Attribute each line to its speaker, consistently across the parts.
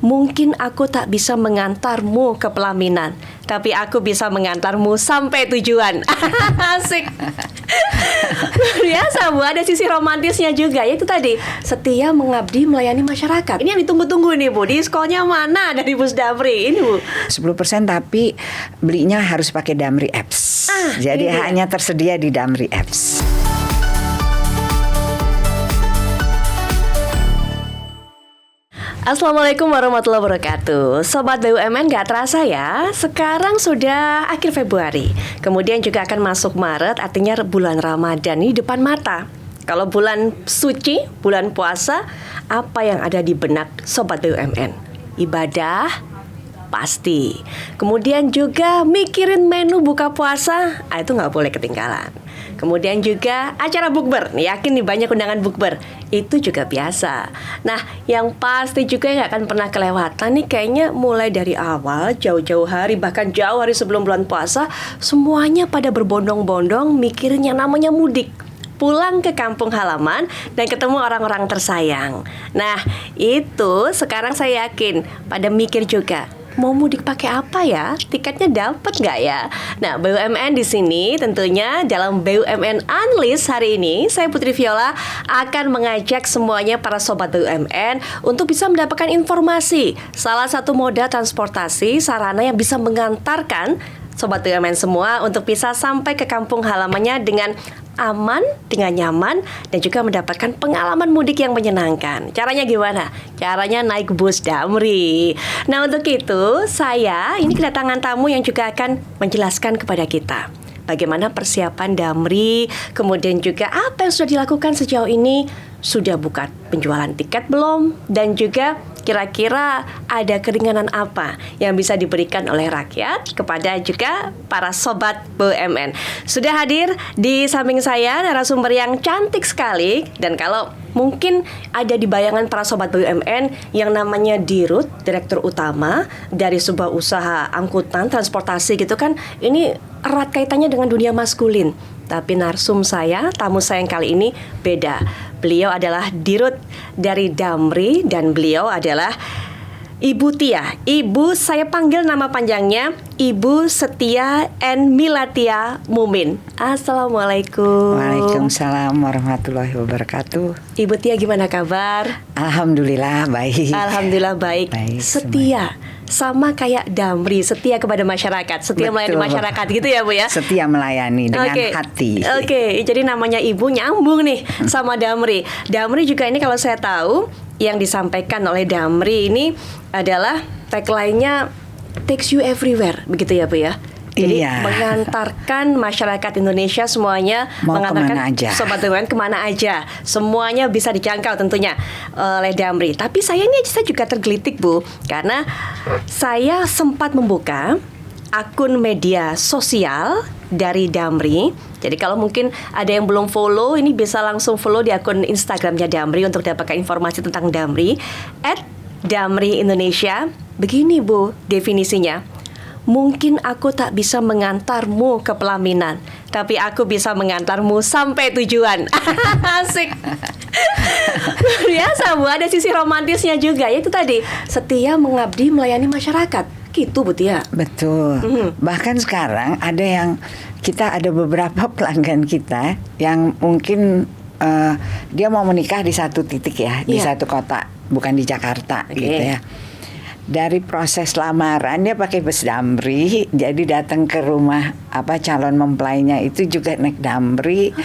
Speaker 1: Mungkin aku tak bisa mengantarmu ke pelaminan, tapi aku bisa mengantarmu sampai tujuan. Asik. Luar biasa Bu, ada sisi romantisnya juga. Yaitu tadi, setia mengabdi melayani masyarakat. Ini yang ditunggu-tunggu nih Bu, diskonnya mana dari Bus Damri ini Bu?
Speaker 2: 10% tapi belinya harus pakai Damri Apps. Jadi hanya tersedia di Damri Apps.
Speaker 1: Assalamualaikum warahmatullahi wabarakatuh. Sobat BUMN, gak terasa ya, sekarang sudah akhir Februari. Kemudian juga akan masuk Maret, artinya bulan Ramadan ini depan mata. Kalau bulan suci, bulan puasa, apa yang ada di benak Sobat BUMN? Ibadah pasti. Kemudian juga mikirin menu buka puasa, itu gak boleh ketinggalan. Kemudian juga acara bukber, yakin nih banyak undangan bukber, itu juga biasa. Nah, yang pasti juga yang gak akan pernah kelewatan nih kayaknya mulai dari awal, jauh-jauh hari, bahkan jauh hari sebelum bulan puasa, semuanya pada berbondong-bondong mikirin yang namanya mudik. Pulang ke kampung halaman dan ketemu orang-orang tersayang. Nah, itu sekarang saya yakin pada mikir juga, mau mudik pakai apa ya? Tiketnya dapat nggak ya? Nah, BUMN di sini tentunya dalam BUMN Unleash hari ini, saya Putri Viola akan mengajak semuanya para sobat BUMN untuk bisa mendapatkan informasi salah satu moda transportasi sarana yang bisa mengantarkan sobat BUMN semua untuk bisa sampai ke kampung halamannya dengan aman, dengan nyaman, dan juga mendapatkan pengalaman mudik yang menyenangkan. Caranya gimana? Caranya naik bus Damri. Nah, untuk itu saya ini kedatangan tamu yang juga akan menjelaskan kepada kita bagaimana persiapan Damri, kemudian juga apa yang sudah dilakukan sejauh ini, sudah buka penjualan tiket belum, dan juga kira-kira ada keringanan apa yang bisa diberikan oleh rakyat kepada juga para sobat BUMN. Sudah hadir di samping saya narasumber yang cantik sekali, dan kalau mungkin ada di bayangan para sobat BUMN yang namanya Dirut, Direktur Utama dari sebuah usaha angkutan transportasi gitu kan, ini erat kaitannya dengan dunia maskulin. Tapi narsum saya, tamu saya yang kali ini beda. Beliau adalah Dirut dari Damri dan beliau adalah Ibu Tia. Ibu, saya panggil nama panjangnya Ibu Setia N. Milatia Mumin. Assalamualaikum.
Speaker 2: Waalaikumsalam warahmatullahi wabarakatuh.
Speaker 1: Ibu Tia, gimana kabar?
Speaker 2: Alhamdulillah baik.
Speaker 1: Alhamdulillah baik. Setia sama kayak Damri, setia kepada masyarakat, setia melayani masyarakat gitu ya Bu ya?
Speaker 2: Setia melayani dengan hati.
Speaker 1: Oke, jadi namanya Ibu nyambung nih sama Damri. Damri juga ini kalau saya tahu yang disampaikan oleh Damri ini adalah tagline-nya takes you everywhere, begitu ya Bu ya? Jadi mengantarkan masyarakat Indonesia semuanya,
Speaker 2: mau
Speaker 1: mengantarkan
Speaker 2: aja.
Speaker 1: sobat BUMN kemana aja, semuanya bisa dijangkau tentunya oleh Damri. Tapi saya juga tergelitik Bu, karena saya sempat membuka akun media sosial dari Damri. Jadi kalau mungkin ada yang belum follow, ini bisa langsung follow di akun Instagramnya Damri untuk dapatkan informasi tentang Damri @Damri Indonesia. Begini Bu definisinya, mungkin aku tak bisa mengantarmu ke pelaminan, tapi aku bisa mengantarmu sampai tujuan. Asik. Luar biasa Bu, ada sisi romantisnya juga. Yaitu tadi, setia mengabdi melayani masyarakat. Gitu Bu Tia.
Speaker 2: Betul. Bahkan sekarang ada beberapa pelanggan kita yang mungkin dia mau menikah di satu titik ya, di satu kota, bukan di Jakarta gitu ya. Dari proses lamaran dia pakai bus Damri, jadi datang ke rumah calon mempelainya itu juga naik Damri.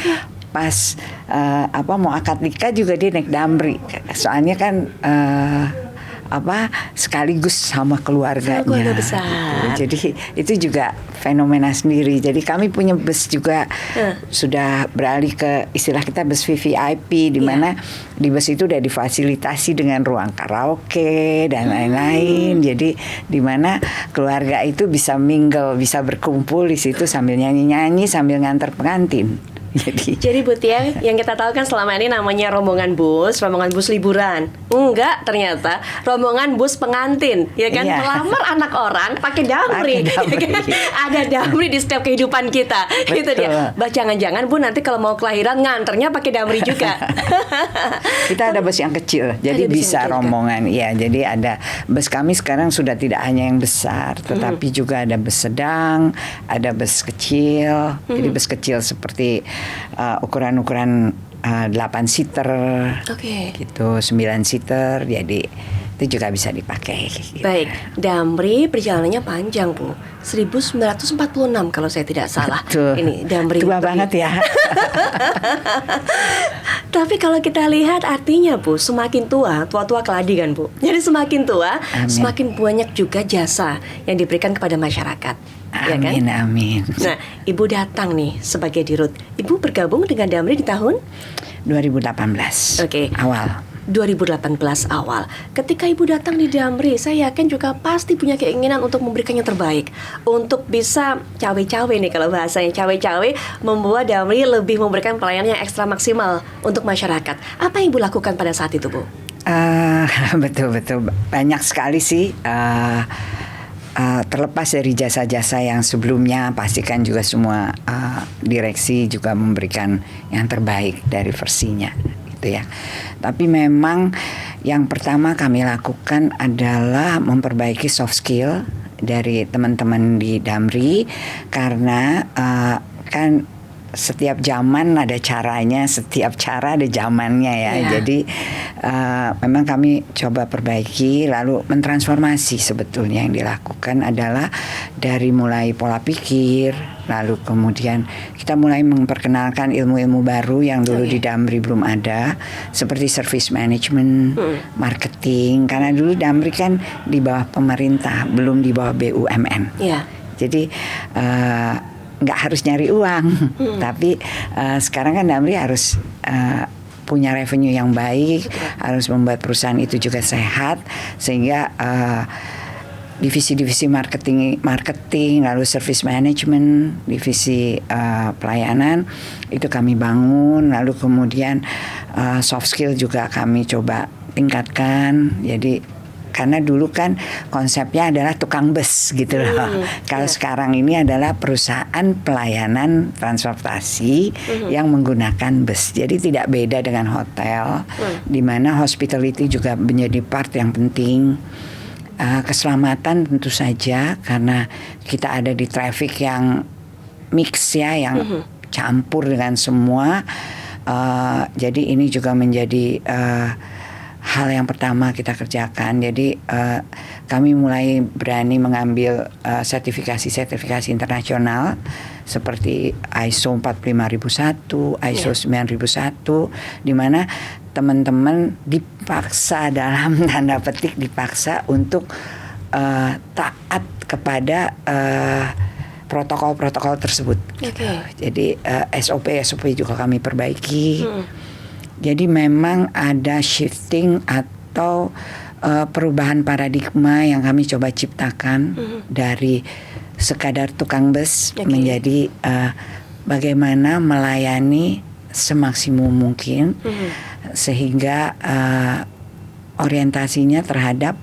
Speaker 2: Pas mau akad nikah juga dia naik Damri. Soalnya kan sekaligus sama keluarganya.
Speaker 1: Keluarga besar.
Speaker 2: Jadi itu juga fenomena sendiri. Jadi kami punya bus juga sudah beralih ke istilah kita bus VVIP, di mana di bus itu udah difasilitasi dengan ruang karaoke dan lain-lain. Jadi di mana keluarga itu bisa mingle, bisa berkumpul di situ sambil nyanyi-nyanyi sambil ngantar pengantin.
Speaker 1: Jadi Bu Tia, yang kita tahu kan selama ini namanya rombongan bus liburan. Enggak, ternyata rombongan bus pengantin, ya kan?
Speaker 2: Iya.
Speaker 1: Melamar anak orang pakai damri.
Speaker 2: Pakai damri.
Speaker 1: Ya kan? Ada damri di setiap kehidupan kita. Gitu dia. Bah, jangan-jangan Bu nanti kalau mau kelahiran nganternya pakai damri juga.
Speaker 2: Kita ada bus yang kecil, jadi
Speaker 1: Ada bus
Speaker 2: bisa
Speaker 1: yang kecil,
Speaker 2: rombongan. Iya, jadi ada bus kami sekarang sudah tidak hanya yang besar, tetapi juga ada bus sedang, ada bus kecil. Jadi bus kecil seperti ukuran-ukuran 8 seater, gitu, 9 seater. Jadi itu juga bisa dipakai. Gitu.
Speaker 1: Baik, damri perjalanannya panjang Bu, 1946 kalau saya tidak salah.
Speaker 2: Betul.
Speaker 1: Ini damri
Speaker 2: tua banget ya.
Speaker 1: Tapi kalau kita lihat artinya Bu, semakin tua keladi kan Bu. Jadi semakin tua, semakin banyak juga jasa yang diberikan kepada masyarakat. Ya kan?
Speaker 2: Amin, amin.
Speaker 1: Nah, Ibu datang nih sebagai dirut. Ibu bergabung dengan Damri di tahun
Speaker 2: 2018.
Speaker 1: Oke.
Speaker 2: Awal.
Speaker 1: 2018 awal. Ketika Ibu datang di Damri, saya yakin juga pasti punya keinginan untuk memberikan yang terbaik, untuk bisa cawe-cawe nih kalau bahasanya, cawe-cawe membuat Damri lebih memberikan pelayanan yang ekstra maksimal untuk masyarakat. Apa yang Ibu lakukan pada saat itu, Bu?
Speaker 2: Betul-betul banyak sekali sih. Terlepas dari jasa-jasa yang sebelumnya, pastikan juga semua direksi juga memberikan yang terbaik dari versinya, gitu ya. Tapi memang yang pertama kami lakukan adalah memperbaiki soft skill dari teman-teman di Damri, karena kan setiap zaman ada caranya, setiap cara ada zamannya ya. Jadi memang kami coba perbaiki, lalu mentransformasi. Sebetulnya yang dilakukan adalah dari mulai pola pikir, lalu kemudian kita mulai memperkenalkan ilmu-ilmu baru yang dulu di Damri belum ada, seperti service management, marketing. Karena dulu Damri kan di bawah pemerintah, belum di bawah BUMN. Jadi nggak harus nyari uang, tapi sekarang kan Damri harus punya revenue yang baik, harus membuat perusahaan itu juga sehat, sehingga divisi-divisi marketing, lalu service management, divisi pelayanan itu kami bangun, lalu kemudian soft skill juga kami coba tingkatkan. Jadi karena dulu kan konsepnya adalah tukang bus gitu loh. Kalau sekarang ini adalah perusahaan pelayanan transportasi yang menggunakan bus. Jadi tidak beda dengan hotel, di mana hospitality juga menjadi part yang penting. Keselamatan tentu saja, karena kita ada di traffic yang mix ya, yang campur dengan semua. Jadi ini juga menjadi hal yang pertama kita kerjakan. Jadi kami mulai berani mengambil sertifikasi internasional seperti ISO 45001, ISO 9001, di mana teman-teman dipaksa, dalam tanda petik dipaksa untuk taat kepada protokol-protokol tersebut. Jadi SOP juga kami perbaiki. Jadi memang ada shifting atau perubahan paradigma yang kami coba ciptakan dari sekadar tukang bus menjadi bagaimana melayani semaksimum mungkin, sehingga orientasinya terhadap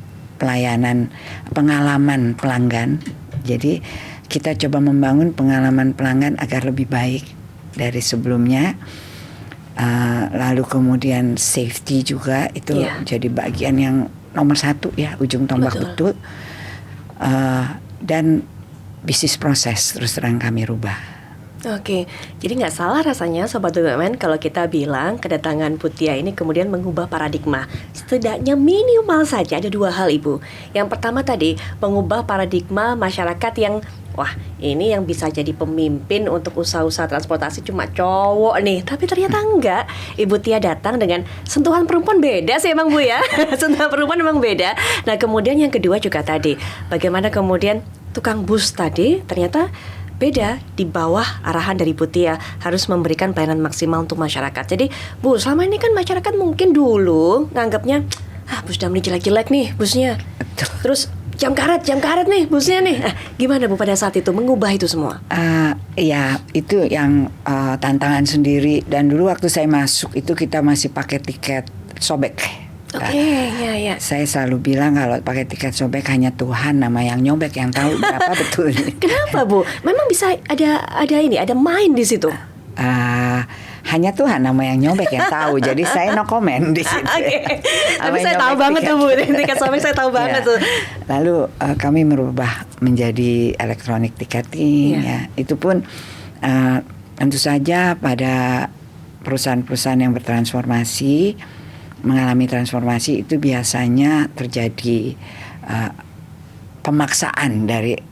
Speaker 2: pengalaman pelanggan. Jadi kita coba membangun pengalaman pelanggan agar lebih baik dari sebelumnya. Lalu kemudian safety juga itu jadi bagian yang nomor 1 ya, ujung tombak betul. Dan bisnis proses terus terang kami rubah.
Speaker 1: Oke, jadi nggak salah rasanya Sobat BUMN kalau kita bilang kedatangan Bu Tia ini kemudian mengubah paradigma. Setidaknya minimal saja ada 2 hal Ibu. Yang pertama tadi, mengubah paradigma masyarakat yang wah, ini yang bisa jadi pemimpin untuk usaha-usaha transportasi cuma cowok nih. Tapi ternyata enggak. Ibu Tia datang dengan sentuhan perempuan beda sih emang Bu ya. Sentuhan perempuan emang beda. Nah kemudian yang kedua juga tadi, bagaimana kemudian tukang bus tadi ternyata beda, di bawah arahan dari Bu Tia harus memberikan pelayanan maksimal untuk masyarakat. Jadi Bu, selama ini kan masyarakat mungkin dulu nganggapnya bus Damri jelek-jelek nih busnya. Terus jam karet nih busnya nih. Gimana Bu pada saat itu mengubah itu semua?
Speaker 2: Ya itu yang tantangan sendiri. Dan dulu waktu saya masuk itu kita masih pakai tiket sobek.
Speaker 1: Oke, ya.
Speaker 2: Saya selalu bilang kalau pakai tiket sobek hanya Tuhan nama yang nyobek yang tahu berapa betul.
Speaker 1: Kenapa Bu? Memang bisa ada main di situ.
Speaker 2: Hanya Tuhan nama yang nyobek yang tahu. Jadi saya no comment di situ.
Speaker 1: Tapi saya tahu banget tuh Bu, tiket sobek saya tahu banget tuh.
Speaker 2: Lalu kami merubah menjadi electronic ticketing ya. Itu pun tentu saja pada perusahaan-perusahaan yang bertransformasi mengalami transformasi itu biasanya terjadi pemaksaan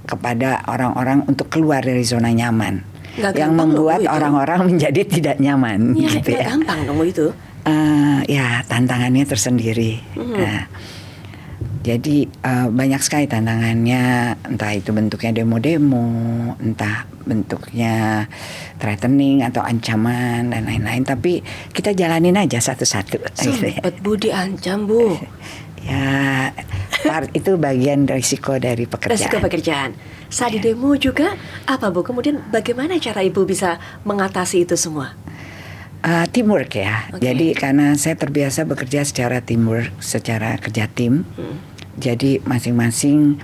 Speaker 2: kepada orang-orang untuk keluar dari zona nyaman. Yang membuat orang-orang menjadi tidak nyaman.
Speaker 1: Gitu ya. Gampang dong itu.
Speaker 2: Ya tantangannya tersendiri. Jadi banyak sekali tantangannya, entah itu bentuknya demo-demo, entah bentuknya threatening atau ancaman dan lain-lain. Tapi kita jalanin aja satu-satu.
Speaker 1: Sempat Bu diancam Bu.
Speaker 2: Ya, itu bagian risiko dari pekerjaan.
Speaker 1: Risiko pekerjaan. Saat di demo juga apa Bu? Kemudian bagaimana cara Ibu bisa mengatasi itu semua?
Speaker 2: Teamwork ya. Jadi karena saya terbiasa bekerja secara teamwork, secara kerja tim. Jadi masing-masing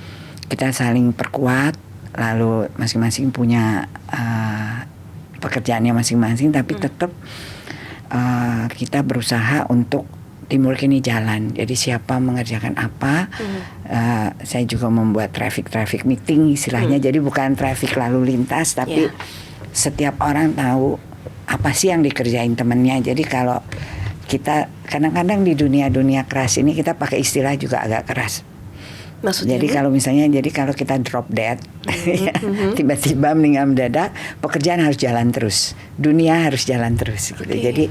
Speaker 2: kita saling perkuat, lalu masing-masing punya pekerjaannya masing-masing, tapi tetap kita berusaha untuk teamwork ini jalan. Jadi siapa mengerjakan apa, saya juga membuat traffic meeting istilahnya. Jadi bukan traffic lalu lintas, tapi setiap orang tahu apa sih yang dikerjain temennya. Jadi kalau kita kadang-kadang di dunia keras ini kita pakai istilah juga agak keras.
Speaker 1: Maksudnya?
Speaker 2: Jadi kalau kita drop dead, tiba-tiba meninggal mendadak, pekerjaan harus jalan terus, dunia harus jalan terus. Gitu. Jadi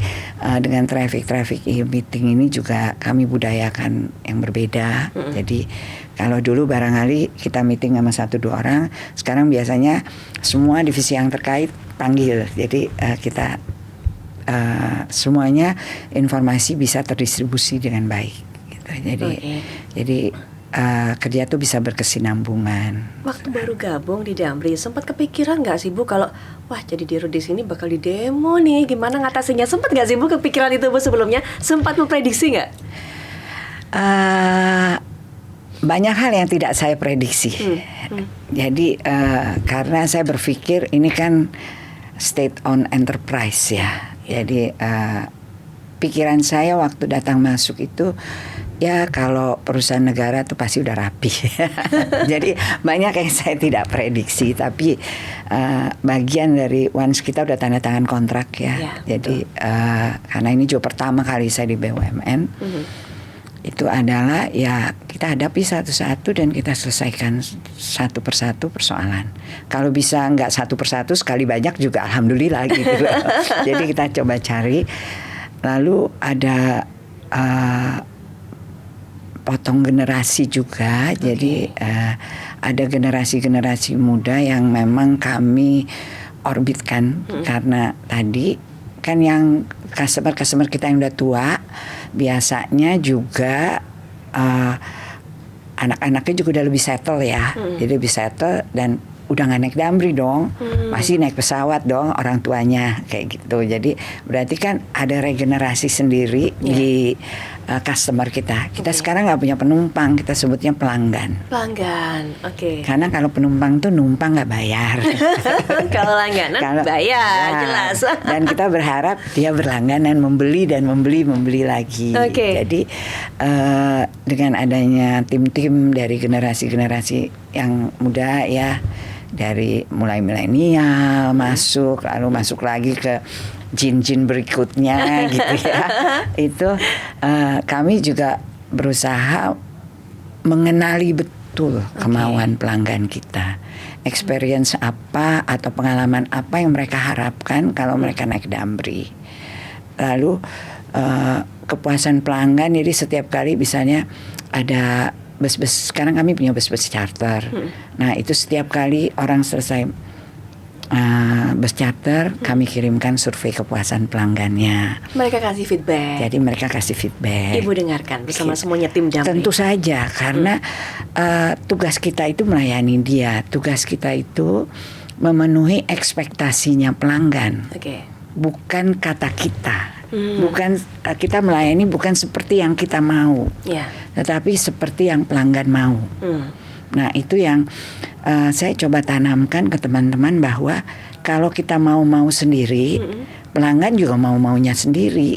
Speaker 2: dengan traffic meeting ini juga kami budayakan yang berbeda. Jadi kalau dulu barangkali kita meeting sama 1-2 orang, sekarang biasanya semua divisi yang terkait panggil. Jadi kita semuanya informasi bisa terdistribusi dengan baik. Gitu. Jadi kerja tuh bisa berkesinambungan.
Speaker 1: Waktu baru gabung di Damri, sempat kepikiran nggak sih Bu kalau wah jadi Dirut di sini bakal di demo nih, gimana ngatasinya? Sempat nggak sih Bu kepikiran itu Bu sebelumnya? Sempat memprediksi nggak?
Speaker 2: Banyak hal yang tidak saya prediksi. Jadi karena saya berpikir ini kan state owned enterprise ya. Jadi pikiran saya waktu datang masuk itu, ya kalau perusahaan negara tuh pasti udah rapi. Jadi banyak yang saya tidak prediksi, tapi bagian dari once kita udah tanda tangan kontrak ya. Jadi karena ini juga pertama kali saya di BUMN, itu adalah ya kita hadapi satu-satu dan kita selesaikan satu persatu persoalan. Kalau bisa nggak satu persatu, sekali banyak juga alhamdulillah gitu. Jadi kita coba cari. Lalu ada potong generasi juga. Jadi ada generasi muda yang memang kami orbitkan karena tadi kan yang customer kita yang udah tua biasanya juga anak-anaknya juga udah lebih settle ya. Jadi lebih settle dan udah nggak naik Damri dong, masih naik pesawat dong orang tuanya kayak gitu. Jadi berarti kan ada regenerasi sendiri di customer kita. Kita sekarang nggak punya penumpang, kita sebutnya pelanggan. Karena kalau penumpang tuh numpang nggak bayar.
Speaker 1: Kalau langganan bayar, jelas.
Speaker 2: Dan kita berharap dia berlangganan, membeli lagi. Jadi dengan adanya tim-tim dari generasi yang muda ya, dari mulai milenial masuk, lalu masuk lagi ke jin berikutnya gitu ya. Itu kami juga berusaha mengenali betul kemauan pelanggan kita, experience apa atau pengalaman apa yang mereka harapkan kalau mereka naik Damri. Lalu kepuasan pelanggan, jadi setiap kali misalnya ada bus-bus, sekarang kami punya bus-bus charter. Nah itu setiap kali orang selesai bus charter kami kirimkan survei kepuasan pelanggannya.
Speaker 1: Mereka kasih feedback.
Speaker 2: Jadi mereka kasih feedback.
Speaker 1: Ibu dengarkan bersama semuanya tim Damri.
Speaker 2: Tentu saja karena tugas kita itu melayani dia. Tugas kita itu memenuhi ekspektasinya pelanggan.
Speaker 1: Oke.
Speaker 2: Bukan kata kita. Bukan kita melayani bukan seperti yang kita mau.
Speaker 1: Ya.
Speaker 2: Tetapi seperti yang pelanggan mau. Nah, itu yang saya coba tanamkan ke teman-teman bahwa kalau kita mau sendiri, pelanggan juga maunya sendiri,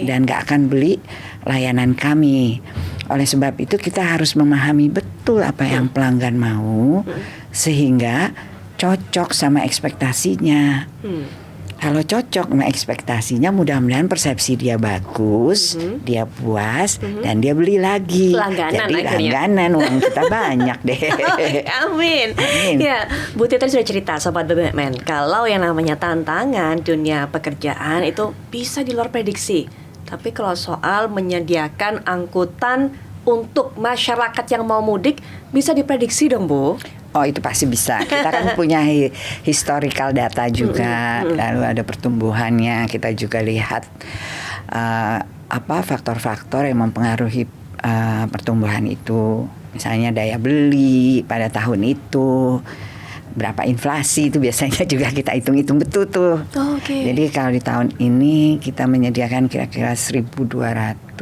Speaker 2: dan gak akan beli layanan kami. Oleh sebab itu kita harus memahami betul apa yang pelanggan mau, sehingga cocok sama ekspektasinya. Kalau cocok sama ekspektasinya, mudah-mudahan persepsi dia bagus, dia puas, dan dia beli lagi.
Speaker 1: Langganan.
Speaker 2: Jadi langganan, uang kita banyak deh.
Speaker 1: Amin. Ya, Bu Tita sudah cerita Sobat BUMN, kalau yang namanya tantangan dunia pekerjaan itu bisa di luar prediksi. Tapi kalau soal menyediakan angkutan untuk masyarakat yang mau mudik, bisa diprediksi dong, Bu?
Speaker 2: Oh, itu pasti bisa. Kita kan punya historical data juga, lalu ada pertumbuhannya. Kita juga lihat faktor-faktor yang mempengaruhi pertumbuhan itu. Misalnya daya beli pada tahun itu, berapa inflasi itu biasanya juga kita hitung-hitung betul tuh. Jadi kalau di tahun ini kita menyediakan kira-kira 1.228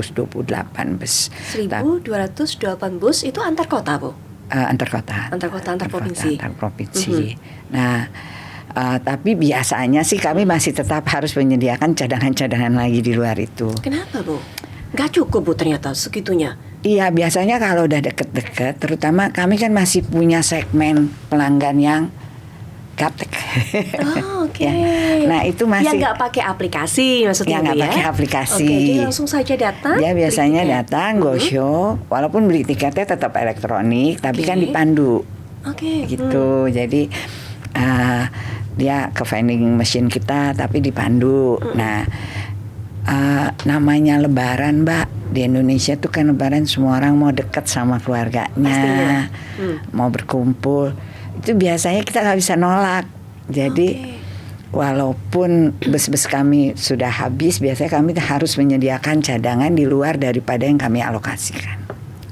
Speaker 2: bus.
Speaker 1: 1.228 bus itu antar kota, Bu?
Speaker 2: Antar kota, antar
Speaker 1: provinsi.
Speaker 2: Nah, tapi biasanya sih kami masih tetap harus menyediakan cadangan-cadangan lagi di luar itu.
Speaker 1: Kenapa, Bu? Gak cukup, Bu, ternyata segitunya.
Speaker 2: Iya, biasanya kalau udah deket-deket, terutama kami kan masih punya segmen pelanggan yang gaptek. Ya. Nah, itu masih
Speaker 1: yang nggak pakai aplikasi maksudnya.
Speaker 2: Yang nggak pakai aplikasi.
Speaker 1: Jadi langsung saja datang.
Speaker 2: Dia biasanya datang go show, walaupun beli tiketnya tetap elektronik, tapi kan dipandu. Gitu. Jadi dia ke vending machine kita, tapi dipandu. Nah, namanya Lebaran, Mbak. Di Indonesia tuh kan Lebaran semua orang mau dekat sama keluarganya, mau berkumpul. Itu biasanya kita nggak bisa nolak. Jadi walaupun bus-bus kami sudah habis, biasanya kami harus menyediakan cadangan di luar daripada yang kami alokasikan.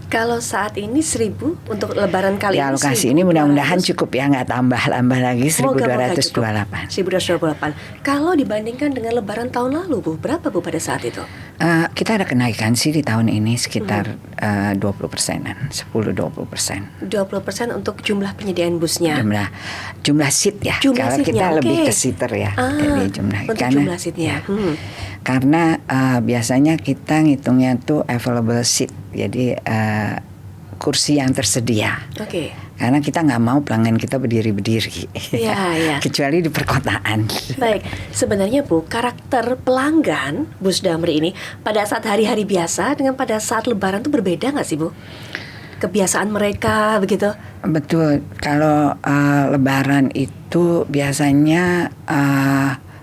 Speaker 1: Kalau saat ini 1.000 untuk Lebaran kali ini.
Speaker 2: Ya, alokasi ini mudah-mudahan cukup ya, nggak tambah lagi 1.228.
Speaker 1: 1.228. Kalau dibandingkan dengan Lebaran tahun lalu, Bu, berapa, Bu, pada saat itu?
Speaker 2: Kita ada kenaikan sih di tahun ini sekitar 20%-an, 10-20%.
Speaker 1: 20% untuk jumlah penyediaan busnya.
Speaker 2: Jumlah seat ya. Kalau kita lebih ke seater ya. Jadi
Speaker 1: jumlah seatnya.
Speaker 2: Karena biasanya kita ngitungnya tuh available seat. Jadi kursi yang tersedia. Karena kita nggak mau pelanggan kita berdiri-berdiri. Kecuali di perkotaan.
Speaker 1: Baik, sebenarnya Bu, karakter pelanggan Bus Damri ini pada saat hari-hari biasa dengan pada saat Lebaran itu berbeda nggak sih, Bu? Kebiasaan mereka begitu?
Speaker 2: Betul. Kalau Lebaran itu biasanya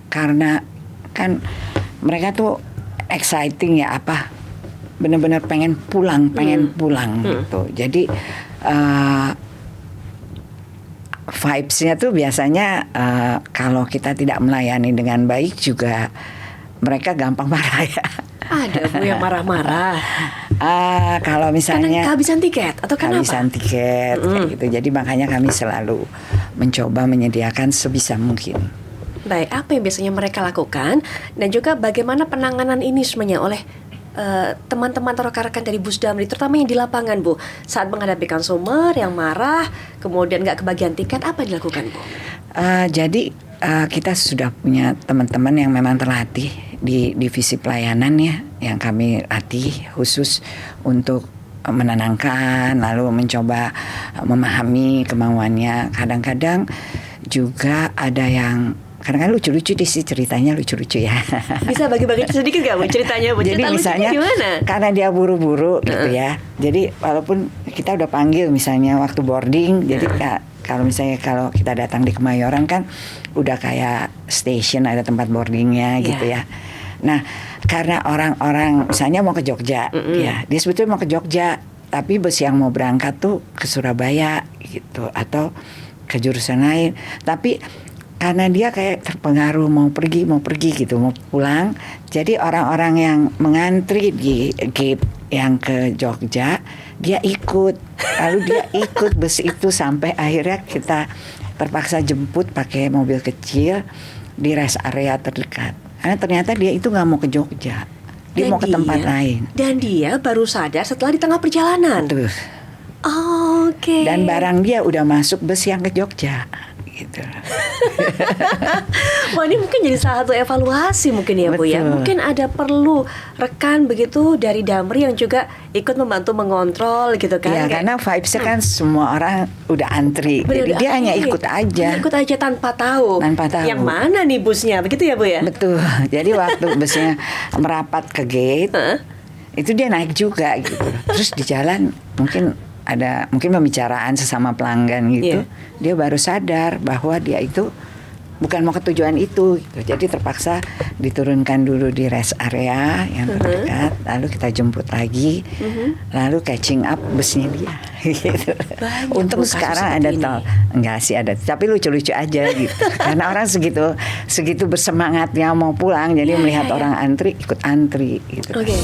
Speaker 2: karena kan mereka tuh exciting ya, benar-benar pengen pulang gitu. Jadi vibes-nya tuh biasanya kalau kita tidak melayani dengan baik juga mereka gampang marah ya.
Speaker 1: Ada, Bu, yang marah-marah.
Speaker 2: Kalau misalnya
Speaker 1: karena kehabisan tiket atau kenapa?
Speaker 2: Kehabisan tiket kayak gitu. Jadi makanya kami selalu mencoba menyediakan sebisa mungkin.
Speaker 1: Baik, apa yang biasanya mereka lakukan dan juga bagaimana penanganan ini semuanya oleh teman-teman atau rekan-rekan dari Bus Damri, terutama yang di lapangan, Bu, saat menghadapi konsumer yang marah, kemudian nggak kebagian tiket, apa yang dilakukan, Bu?
Speaker 2: Jadi kita sudah punya teman-teman yang memang terlatih di divisi pelayanan ya, yang kami latih khusus untuk menenangkan, lalu mencoba memahami kemauannya. Kadang-kadang juga ada yang kadang-kadang lucu-lucu sih, ceritanya lucu-lucu ya. Bisa
Speaker 1: bagi-bagi sedikit gak, Bu, ceritanya, Bu?
Speaker 2: Jadi misalnya gimana? Karena dia buru-buru gitu ya. Jadi walaupun kita udah panggil misalnya waktu boarding, jadi kalau kita datang di Kemayoran kan udah kayak station, ada tempat boardingnya gitu ya. Nah, karena orang-orang misalnya mau ke Jogja, ya, dia sebetulnya mau ke Jogja, tapi bus yang mau berangkat tuh ke Surabaya gitu atau ke jurusan lain. Tapi karena dia kayak terpengaruh mau pergi gitu, mau pulang. Jadi orang-orang yang mengantri di gate yang ke Jogja, dia ikut. Lalu dia ikut bus itu sampai akhirnya kita terpaksa jemput pakai mobil kecil di rest area terdekat. Karena ternyata dia itu nggak mau ke Jogja, dia mau ke tempat lain.
Speaker 1: Dan dia baru sadar setelah di tengah perjalanan.
Speaker 2: Betul.
Speaker 1: Oke.
Speaker 2: Dan barang dia udah masuk bus yang ke Jogja. Gitu.
Speaker 1: Wah, ini mungkin jadi salah satu evaluasi mungkin ya Bu ya.
Speaker 2: Betul.
Speaker 1: Mungkin ada perlu rekan begitu dari Damri yang juga ikut membantu mengontrol gitu kan.
Speaker 2: Ya, karena vibes-nya kan semua orang udah antri.
Speaker 1: Bener,
Speaker 2: Jadi dia hanya ikut aja.
Speaker 1: Ikut aja tanpa tahu.
Speaker 2: Tanpa tahu.
Speaker 1: Yang mana nih busnya, begitu ya Bu ya?
Speaker 2: Betul. Jadi waktu busnya merapat ke gate, itu dia naik juga gitu. Terus di jalan mungkin pembicaraan sesama pelanggan gitu.
Speaker 1: Iya.
Speaker 2: Dia baru sadar bahwa dia itu bukan mau ke tujuan itu gitu. Jadi terpaksa diturunkan dulu di rest area yang terdekat, lalu kita jemput lagi, lalu catching up busnya dia gitu.
Speaker 1: Banyak
Speaker 2: Untung
Speaker 1: Bu, kasus
Speaker 2: sekarang
Speaker 1: seperti
Speaker 2: ada
Speaker 1: ini.
Speaker 2: enggak sih ada, tapi lucu-lucu aja gitu. Karena orang segitu bersemangatnya mau pulang, jadi melihat orang antri ikut antri gitu.
Speaker 1: Oke.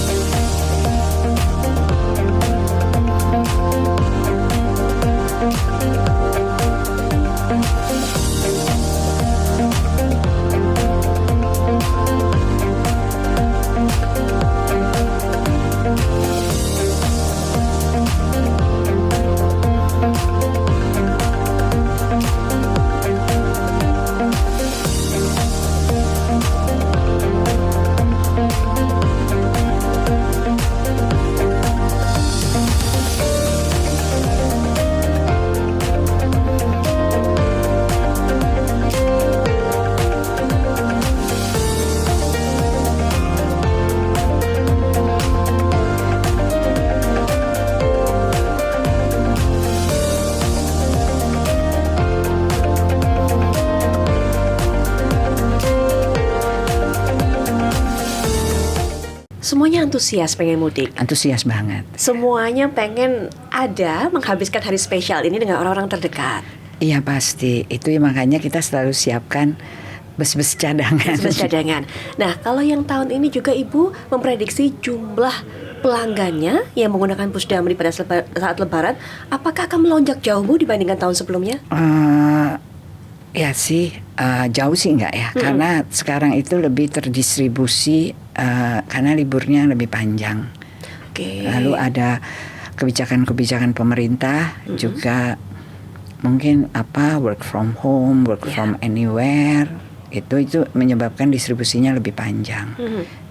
Speaker 1: Semuanya antusias pengen mudik.
Speaker 2: Antusias banget.
Speaker 1: Semuanya pengen ada menghabiskan hari spesial ini dengan orang-orang terdekat.
Speaker 2: Iya pasti. Itu ya makanya kita selalu siapkan bus-bus cadangan.
Speaker 1: Bus cadangan. Nah, kalau yang tahun ini juga Ibu memprediksi jumlah pelanggannya yang menggunakan bus Damri pada saat Lebaran, apakah akan melonjak jauh Bu dibandingkan tahun sebelumnya?
Speaker 2: Ya sih, jauh sih enggak ya. Karena sekarang itu lebih terdistribusi karena liburnya lebih panjang.
Speaker 1: Oke.
Speaker 2: Lalu ada kebijakan-kebijakan pemerintah juga, mungkin work from home, work from anywhere. Itu menyebabkan distribusinya lebih panjang.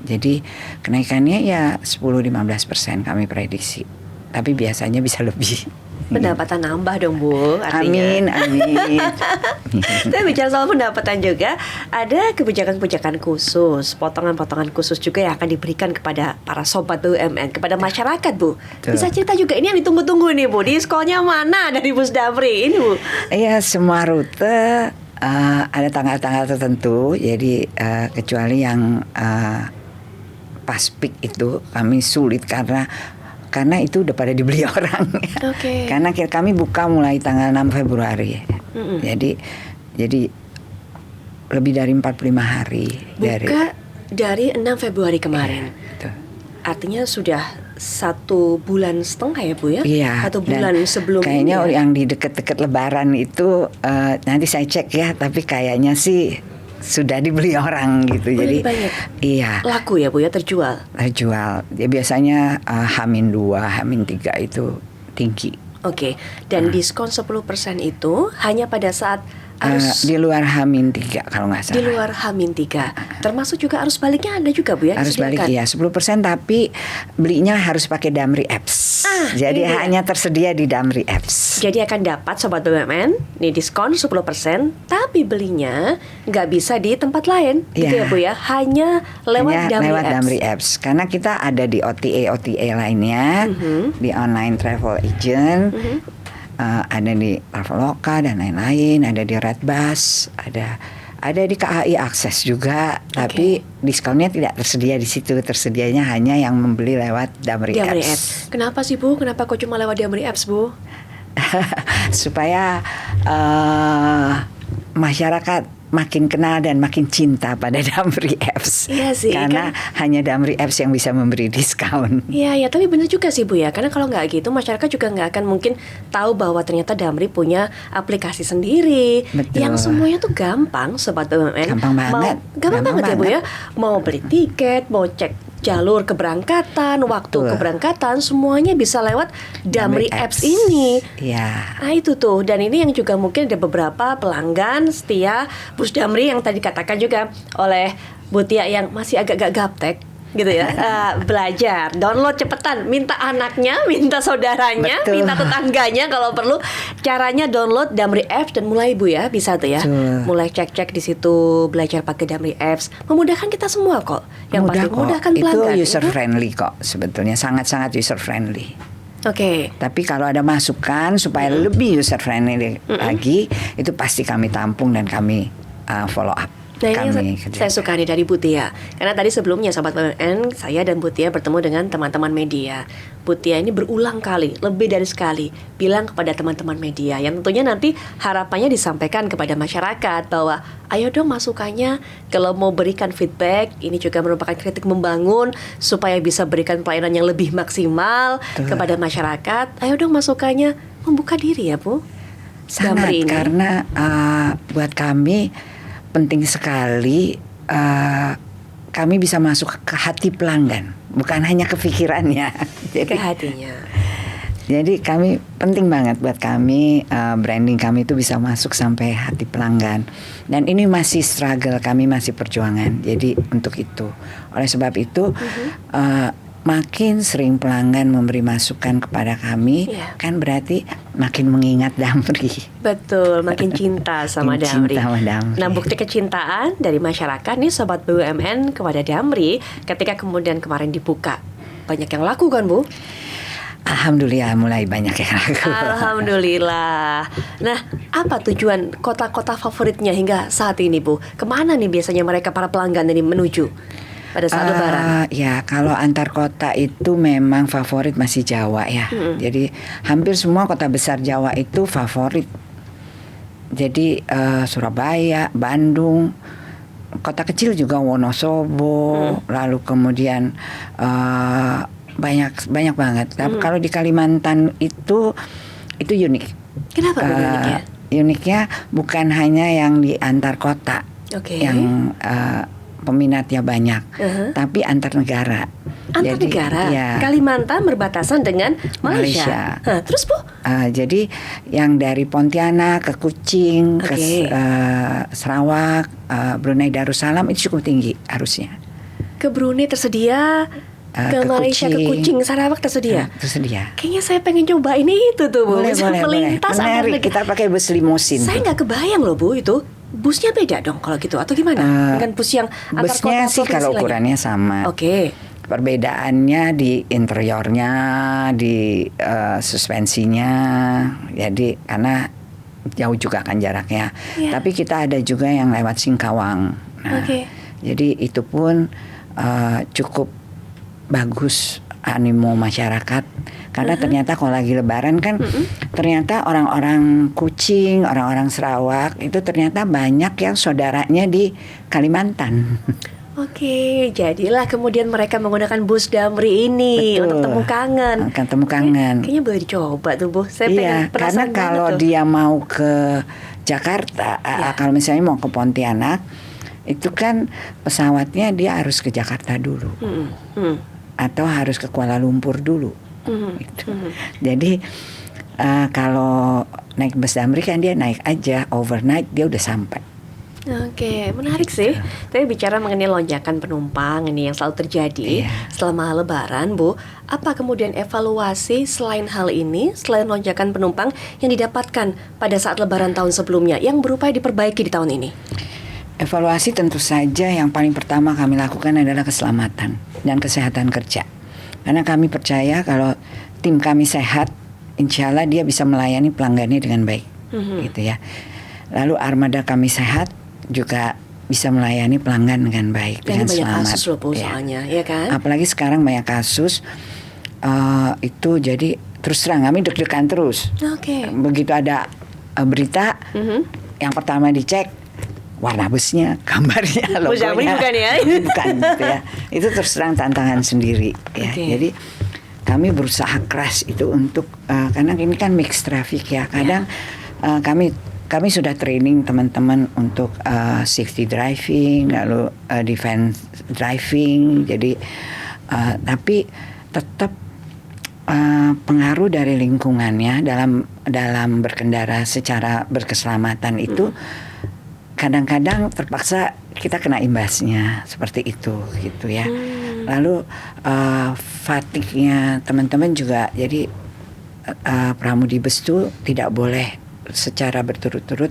Speaker 2: Jadi kenaikannya ya 10-15% kami prediksi. Tapi biasanya bisa lebih.
Speaker 1: Pendapatan nambah dong Bu, artinya.
Speaker 2: Amin.
Speaker 1: Tapi bicara soal pendapatan juga, ada kebijakan-kebijakan khusus, potongan-potongan khusus juga yang akan diberikan kepada para sobat BUMN, kepada masyarakat Bu.
Speaker 2: Betul.
Speaker 1: Bisa cerita juga, ini yang ditunggu-tunggu nih Bu, diskonnya mana dari Bus Damri ini Bu?
Speaker 2: Iya, semua rute ada tanggal-tanggal tertentu. Jadi kecuali yang pas peak itu kami sulit karena itu udah pada dibeli orang.
Speaker 1: Oke.
Speaker 2: Karena kami buka mulai tanggal 6 Februari. Jadi lebih dari 45 hari
Speaker 1: Buka dari 6 Februari kemarin.
Speaker 2: Betul.
Speaker 1: Artinya sudah 1,5 bulan ya Bu ya?
Speaker 2: Iya.
Speaker 1: 1 bulan sebelum
Speaker 2: kayaknya
Speaker 1: ini ya?
Speaker 2: yang di deket-deket Lebaran itu nanti saya cek ya, tapi kayaknya sih sudah dibeli orang gitu. Jadi
Speaker 1: banyak.
Speaker 2: Iya.
Speaker 1: Laku ya Bu ya, terjual.
Speaker 2: Jual. Ya biasanya H-2, H-3 itu tinggi.
Speaker 1: Oke. Dan diskon 10% itu hanya pada saat arus
Speaker 2: Di luar H-3 kalau nggak salah.
Speaker 1: di luar H-3. Termasuk juga arus baliknya ada juga Bu ya?
Speaker 2: Harus balik
Speaker 1: disediakan?
Speaker 2: ya 10%, tapi belinya harus pakai Damri Apps. Jadi
Speaker 1: ini dia.
Speaker 2: hanya tersedia di Damri Apps.
Speaker 1: Jadi akan dapat Sobat BUMN nih diskon 10%, tapi belinya nggak bisa di tempat lain, gitu
Speaker 2: Iya.
Speaker 1: ya Bu ya? Hanya lewat Damri Apps.
Speaker 2: Damri Apps. Karena kita ada di OTA lainnya, di online travel agent, ada di Traveloka dan lain-lain, ada di Redbus, ada di KAI Akses juga, tapi diskonnya tidak tersedia di situ. Tersedianya hanya yang membeli lewat Damri Apps.
Speaker 1: Kenapa sih Bu? Kenapa kok cuma lewat Damri Apps Bu?
Speaker 2: Supaya masyarakat makin kenal dan makin cinta pada Damri Apps.
Speaker 1: Iya sih,
Speaker 2: karena hanya Damri Apps yang bisa memberi diskon.
Speaker 1: Iya, ya, tapi benar juga sih Bu ya. Karena kalau nggak gitu, masyarakat juga nggak akan mungkin tahu bahwa ternyata Damri punya aplikasi sendiri.
Speaker 2: Betul.
Speaker 1: Yang semuanya tuh gampang, Sobat BUMN.
Speaker 2: Gampang banget.
Speaker 1: Gampang banget ya Bu ya. Mau beli tiket, mau cek jalur keberangkatan, waktu
Speaker 2: Betul.
Speaker 1: keberangkatan, semuanya bisa lewat Damri Apps ini.
Speaker 2: Iya.
Speaker 1: Nah itu tuh, dan ini yang juga mungkin ada beberapa pelanggan setia Bus Damri yang tadi katakan juga oleh Bu Tia yang masih agak-agak gaptek gitu ya. Belajar, download cepetan, minta anaknya, minta saudaranya,
Speaker 2: Betul.
Speaker 1: minta tetangganya kalau perlu. Caranya download Damri Apps dan mulai Bu ya, bisa tuh ya.
Speaker 2: Betul.
Speaker 1: Mulai cek-cek di situ, belajar pakai Damri Apps. Memudahkan kita semua kok. Yang pasti memudahkan pelanggan.
Speaker 2: Itu user friendly kok sebetulnya, sangat-sangat user friendly.
Speaker 1: Oke.
Speaker 2: Tapi kalau ada masukan supaya lebih user friendly lagi, itu pasti kami tampung dan kami follow up.
Speaker 1: Nah ini
Speaker 2: Kami
Speaker 1: yang saya suka nih dari Bu Tia. Karena tadi sebelumnya Sobat BUMN, saya dan Bu Tia bertemu dengan teman-teman media. Bu Tia ini berulang kali, lebih dari sekali, bilang kepada teman-teman media, yang tentunya nanti harapannya disampaikan kepada masyarakat bahwa ayo dong masukannya, kalau mau berikan feedback, ini juga merupakan kritik membangun supaya bisa berikan pelayanan yang lebih maksimal kepada masyarakat. Ayo dong masukannya, membuka diri ya Bu.
Speaker 2: sangat
Speaker 1: Damri ini.
Speaker 2: karena buat kami penting sekali kami bisa masuk ke hati pelanggan, bukan hanya ke pikirannya.
Speaker 1: Ke hatinya.
Speaker 2: Jadi kami penting banget buat kami branding kami itu bisa masuk sampai hati pelanggan. Dan ini masih struggle, kami masih perjuangan. Jadi untuk itu, oleh sebab itu makin sering pelanggan memberi masukan kepada kami, kan berarti makin mengingat Damri.
Speaker 1: Betul, makin cinta sama
Speaker 2: Makin
Speaker 1: Damri.
Speaker 2: cinta sama Damri.
Speaker 1: Nah, bukti kecintaan dari masyarakat nih Sobat BUMN kepada Damri ketika kemudian kemarin dibuka. Banyak yang laku kan Bu?
Speaker 2: Alhamdulillah mulai banyak yang laku.
Speaker 1: Alhamdulillah. Nah, apa tujuan kota-kota favoritnya hingga saat ini Bu? Kemana nih biasanya mereka para pelanggan ini menuju pada saat Lebaran?
Speaker 2: Ya kalau antar kota itu memang favorit masih Jawa ya. Jadi hampir semua kota besar Jawa itu favorit. Jadi Surabaya, Bandung, kota kecil juga Wonosobo, lalu kemudian banyak banget. Tapi kalau di Kalimantan itu unik.
Speaker 1: Kenapa Bu uniknya?
Speaker 2: Uniknya bukan hanya yang di antar kota, yang peminatnya banyak, tapi antar negara.
Speaker 1: Antar negara.
Speaker 2: Ya,
Speaker 1: Kalimantan berbatasan dengan Malaysia. Terus Bu?
Speaker 2: Jadi yang dari Pontianak ke Kucing, ke Sarawak, Brunei Darussalam itu cukup tinggi arusnya.
Speaker 1: Ke Brunei tersedia, ke Malaysia,
Speaker 2: Kucing,
Speaker 1: ke Kucing, Sarawak tersedia.
Speaker 2: Tersedia.
Speaker 1: Kayaknya saya pengen coba ini itu tuh Bu.
Speaker 2: Boleh.
Speaker 1: Melintas antar
Speaker 2: Menarik,
Speaker 1: negara.
Speaker 2: kita pakai bus limosin.
Speaker 1: Saya nggak kebayang loh Bu itu. Busnya beda dong kalau gitu atau gimana? Dengan bus yang antar
Speaker 2: busnya
Speaker 1: kota
Speaker 2: sih kalau
Speaker 1: provinsi
Speaker 2: ukurannya sama. Perbedaannya di interiornya, di suspensinya. Jadi karena jauh juga kan jaraknya. Tapi kita ada juga yang lewat Singkawang. Nah, jadi itu pun cukup bagus animo masyarakat. Karena ternyata kalau lagi Lebaran kan ternyata orang-orang Kucing, orang-orang Sarawak itu ternyata banyak yang saudaranya di Kalimantan.
Speaker 1: Jadilah kemudian mereka menggunakan bus Damri ini. Betul. Untuk temu kangen.
Speaker 2: Temu kangen.
Speaker 1: Kayaknya boleh dicoba tuh Bu. Saya pengen
Speaker 2: karena kalau dia mau ke Jakarta, kalau misalnya mau ke Pontianak, itu kan pesawatnya dia harus ke Jakarta dulu, atau harus ke Kuala Lumpur dulu. Gitu. Jadi kalau naik bus Damri kan dia naik aja overnight, dia udah sampai.
Speaker 1: Menarik sih. Tapi bicara mengenai lonjakan penumpang ini yang selalu terjadi selama Lebaran, Bu, apa kemudian evaluasi selain hal ini, selain lonjakan penumpang yang didapatkan pada saat Lebaran tahun sebelumnya yang berupaya diperbaiki di tahun ini?
Speaker 2: Evaluasi tentu saja yang paling pertama kami lakukan adalah keselamatan dan kesehatan kerja. Karena kami percaya kalau tim kami sehat, insya Allah dia bisa melayani pelanggannya dengan baik, gitu ya. Lalu armada kami sehat, juga bisa melayani pelanggan dengan baik, dengan selamat.
Speaker 1: Kasus loh soalnya, ya kan?
Speaker 2: Apalagi sekarang banyak kasus, itu jadi terus terang kami deg-degan terus. Begitu ada berita, yang pertama dicek, warna busnya, gambarnya,
Speaker 1: Bu Syamri
Speaker 2: logonya.
Speaker 1: bukan ya?
Speaker 2: Bukan gitu ya. Itu terus terang tantangan sendiri ya.
Speaker 1: Oke.
Speaker 2: Jadi kami berusaha keras itu untuk karena ini kan mixed traffic ya. Kadang kami sudah training teman-teman untuk safety driving, lalu defense driving. Jadi tapi tetap pengaruh dari lingkungannya dalam berkendara secara berkeselamatan itu kadang-kadang terpaksa kita kena imbasnya seperti itu gitu ya. Lalu fatigue-nya teman-teman juga, jadi pramudi bus itu tidak boleh secara berturut-turut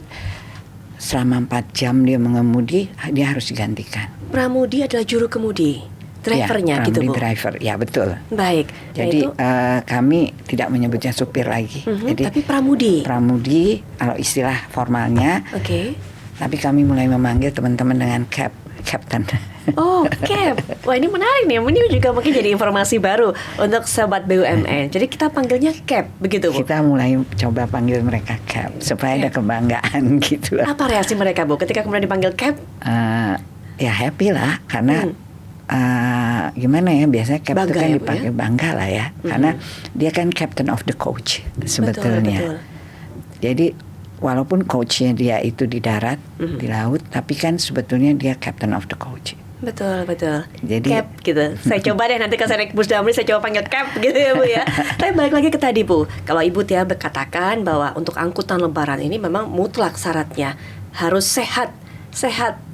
Speaker 2: selama 4 jam dia mengemudi, dia harus digantikan.
Speaker 1: Pramudi adalah juru kemudi, drivernya
Speaker 2: ya,
Speaker 1: gitu Bu.
Speaker 2: driver, ya betul.
Speaker 1: Baik.
Speaker 2: Jadi
Speaker 1: nah itu,
Speaker 2: kami tidak menyebutnya supir lagi. Jadi
Speaker 1: tapi pramudi.
Speaker 2: Pramudi kalau istilah formalnya.
Speaker 1: Oke.
Speaker 2: Tapi kami mulai memanggil teman-teman dengan captain.
Speaker 1: Oh, Cap. Wah, ini menarik nih. Ini juga mungkin jadi informasi baru untuk sahabat BUMN. Jadi kita panggilnya Cap, begitu Bu?
Speaker 2: Kita mulai coba panggil mereka Cap supaya ada kebanggaan gitu.
Speaker 1: Apa reaksi mereka Bu ketika kemudian dipanggil Cap?
Speaker 2: Ya happy lah, karena gimana ya, biasanya Cap itu kan
Speaker 1: ya,
Speaker 2: dipakai bangga lah ya, karena dia kan captain of the coach sebetulnya.
Speaker 1: Betul.
Speaker 2: Jadi walaupun coachnya dia itu di darat, di laut, tapi kan sebetulnya dia captain of the coach.
Speaker 1: Betul.
Speaker 2: Jadi
Speaker 1: Cap gitu. Saya coba deh nanti kalau saya naik bus Damri, saya coba panggil Cap gitu ya Bu ya. Tapi balik lagi ke tadi Bu, kalau Ibu Tia berkatakan bahwa untuk angkutan lebaran ini memang mutlak syaratnya harus sehat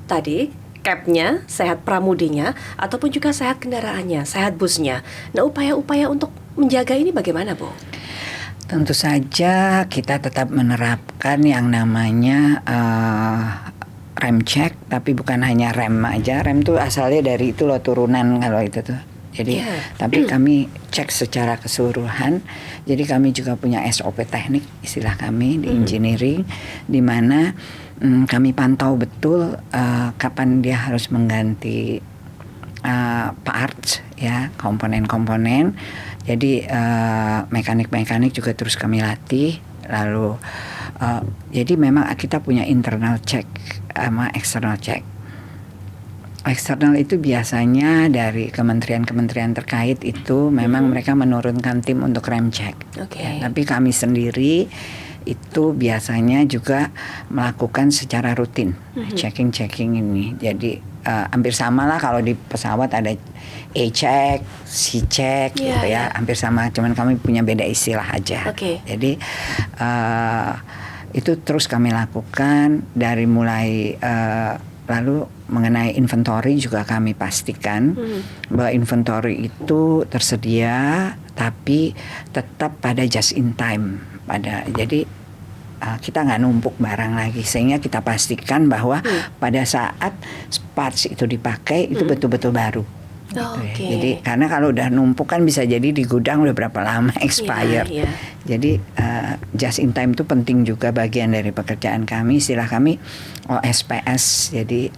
Speaker 1: tadi, Capnya, sehat pramudinya, ataupun juga sehat kendaraannya, sehat busnya. Nah, upaya-upaya untuk menjaga ini bagaimana Bu?
Speaker 2: Tentu saja kita tetap menerapkan yang namanya rem check, tapi bukan hanya rem aja. Rem tuh asalnya dari itu loh, turunan kalau itu tuh. Jadi tapi kami cek secara keseluruhan. Jadi kami juga punya SOP teknik, istilah kami di engineering, di mana kami pantau betul kapan dia harus mengganti parts ya, komponen-komponen. Jadi mekanik juga terus kami latih. Lalu jadi memang kita punya internal check sama external check. Eksternal itu biasanya dari kementerian-kementerian terkait itu memang mereka menurunkan tim untuk rem check. Ya, tapi kami sendiri itu biasanya juga melakukan secara rutin checking ini. Jadi hampir sama lah kalau di pesawat ada A-check, C-check gitu ya, hampir sama, cuman kami punya beda istilah aja. Jadi itu terus kami lakukan dari mulai lalu mengenai inventory juga kami pastikan bahwa inventory itu tersedia tapi tetap pada just in time, jadi kita nggak numpuk barang lagi, sehingga kita pastikan bahwa pada saat parts itu dipakai itu betul-betul baru. Gitu ya. Jadi karena kalau udah numpuk kan bisa jadi di gudang udah berapa lama expired. Jadi just in time itu penting juga, bagian dari pekerjaan kami, istilah kami OSPS. Jadi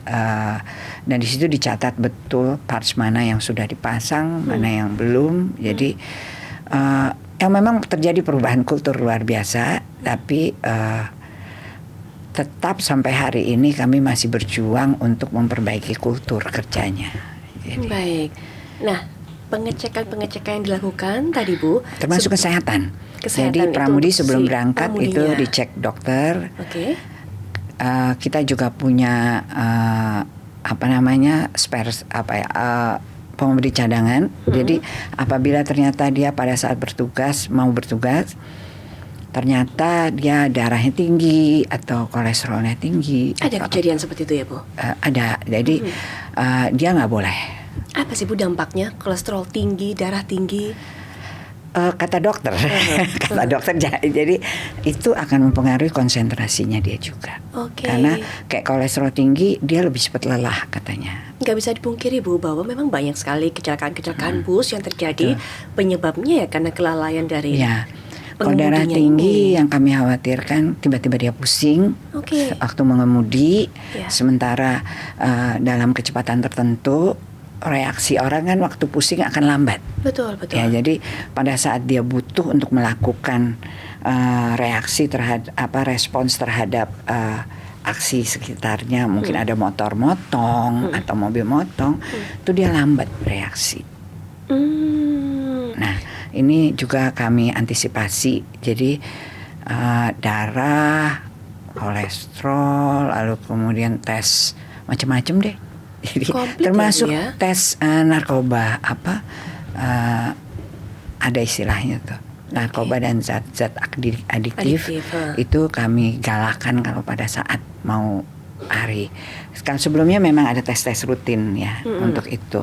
Speaker 2: dan di situ dicatat betul parts mana yang sudah dipasang, mana yang belum. Jadi yang memang terjadi perubahan kultur luar biasa, tapi tetap sampai hari ini kami masih berjuang untuk memperbaiki kultur kerjanya. Jadi,
Speaker 1: baik. Nah, pengecekan yang dilakukan tadi Bu,
Speaker 2: termasuk kesehatan. Jadi pramudi sebelum berangkat itu dicek dokter. Kita juga punya spare pemberi cadangan. Jadi apabila ternyata dia pada saat mau bertugas ternyata dia darahnya tinggi atau kolesterolnya tinggi.
Speaker 1: Ada kejadian seperti itu ya Bu?
Speaker 2: Ada. Jadi dia nggak boleh.
Speaker 1: Apa sih Bu dampaknya kolesterol tinggi, darah tinggi?
Speaker 2: Kata dokter, jadi itu akan mempengaruhi konsentrasinya dia juga. Karena kayak kolesterol tinggi dia lebih cepat lelah katanya.
Speaker 1: Nggak bisa dipungkiri Bu bahwa memang banyak sekali kecelakaan bus yang terjadi. Penyebabnya ya karena kelalaian dari
Speaker 2: kalau darah tinggi yang kami khawatirkan tiba-tiba dia pusing waktu mengemudi, sementara dalam kecepatan tertentu reaksi orang kan waktu pusing akan lambat.
Speaker 1: Betul.
Speaker 2: Ya, jadi pada saat dia butuh untuk melakukan reaksi terhadap respons terhadap aksi sekitarnya, mungkin ada motor motong atau mobil motong, itu dia lambat bereaksi. Nah, ini juga kami antisipasi. Jadi darah, kolesterol, lalu kemudian tes macam-macam deh. Jadi termasuk tes narkoba ada istilahnya tuh. Narkoba dan zat-zat adiktif itu kami galakan kalau pada saat mau ARI. Sekarang sebelumnya memang ada tes-tes rutin ya untuk itu.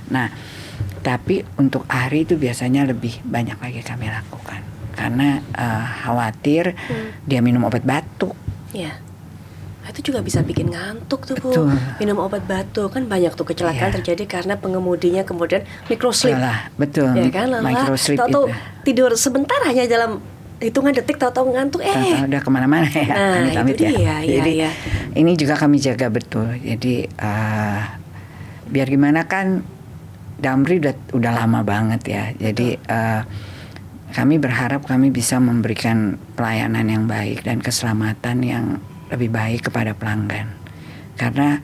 Speaker 2: Nah, tapi untuk ARI itu biasanya lebih banyak lagi kami lakukan karena khawatir dia minum obat batuk.
Speaker 1: Ya. Itu juga bisa bikin ngantuk tuh Bu.
Speaker 2: Betul.
Speaker 1: Minum obat batuk kan banyak tuh kecelakaan terjadi karena pengemudinya kemudian microsleep.
Speaker 2: Betul.
Speaker 1: Ya kan,
Speaker 2: Microsleep
Speaker 1: itu tidur sebentar hanya dalam hitungan detik tahu-tahu ngantuk.
Speaker 2: Udah kemana-mana ya.
Speaker 1: Nah, itu dia.
Speaker 2: Jadi ini juga kami jaga betul. Jadi biar gimana kan Damri udah lama banget ya. Jadi kami berharap kami bisa memberikan pelayanan yang baik dan keselamatan yang lebih baik kepada pelanggan. Karena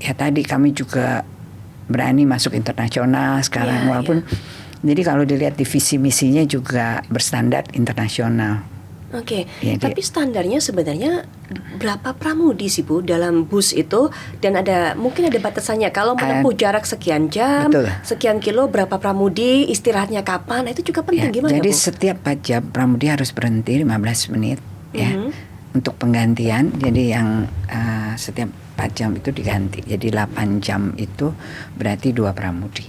Speaker 2: ya tadi kami juga berani masuk internasional sekarang walaupun jadi kalau dilihat di visi misinya juga berstandar internasional.
Speaker 1: Oke. Tapi standarnya sebenarnya berapa pramudi sih Bu dalam bus itu, dan mungkin ada batasannya kalau menempuh jarak sekian jam, sekian kilo, berapa pramudi, istirahatnya kapan? Itu juga penting gimana
Speaker 2: jadi
Speaker 1: Bu?
Speaker 2: Setiap 4 jam pramudi harus berhenti 15 menit ya. Untuk penggantian, jadi yang setiap 4 jam itu diganti. Jadi 8 jam itu berarti 2 pramudi.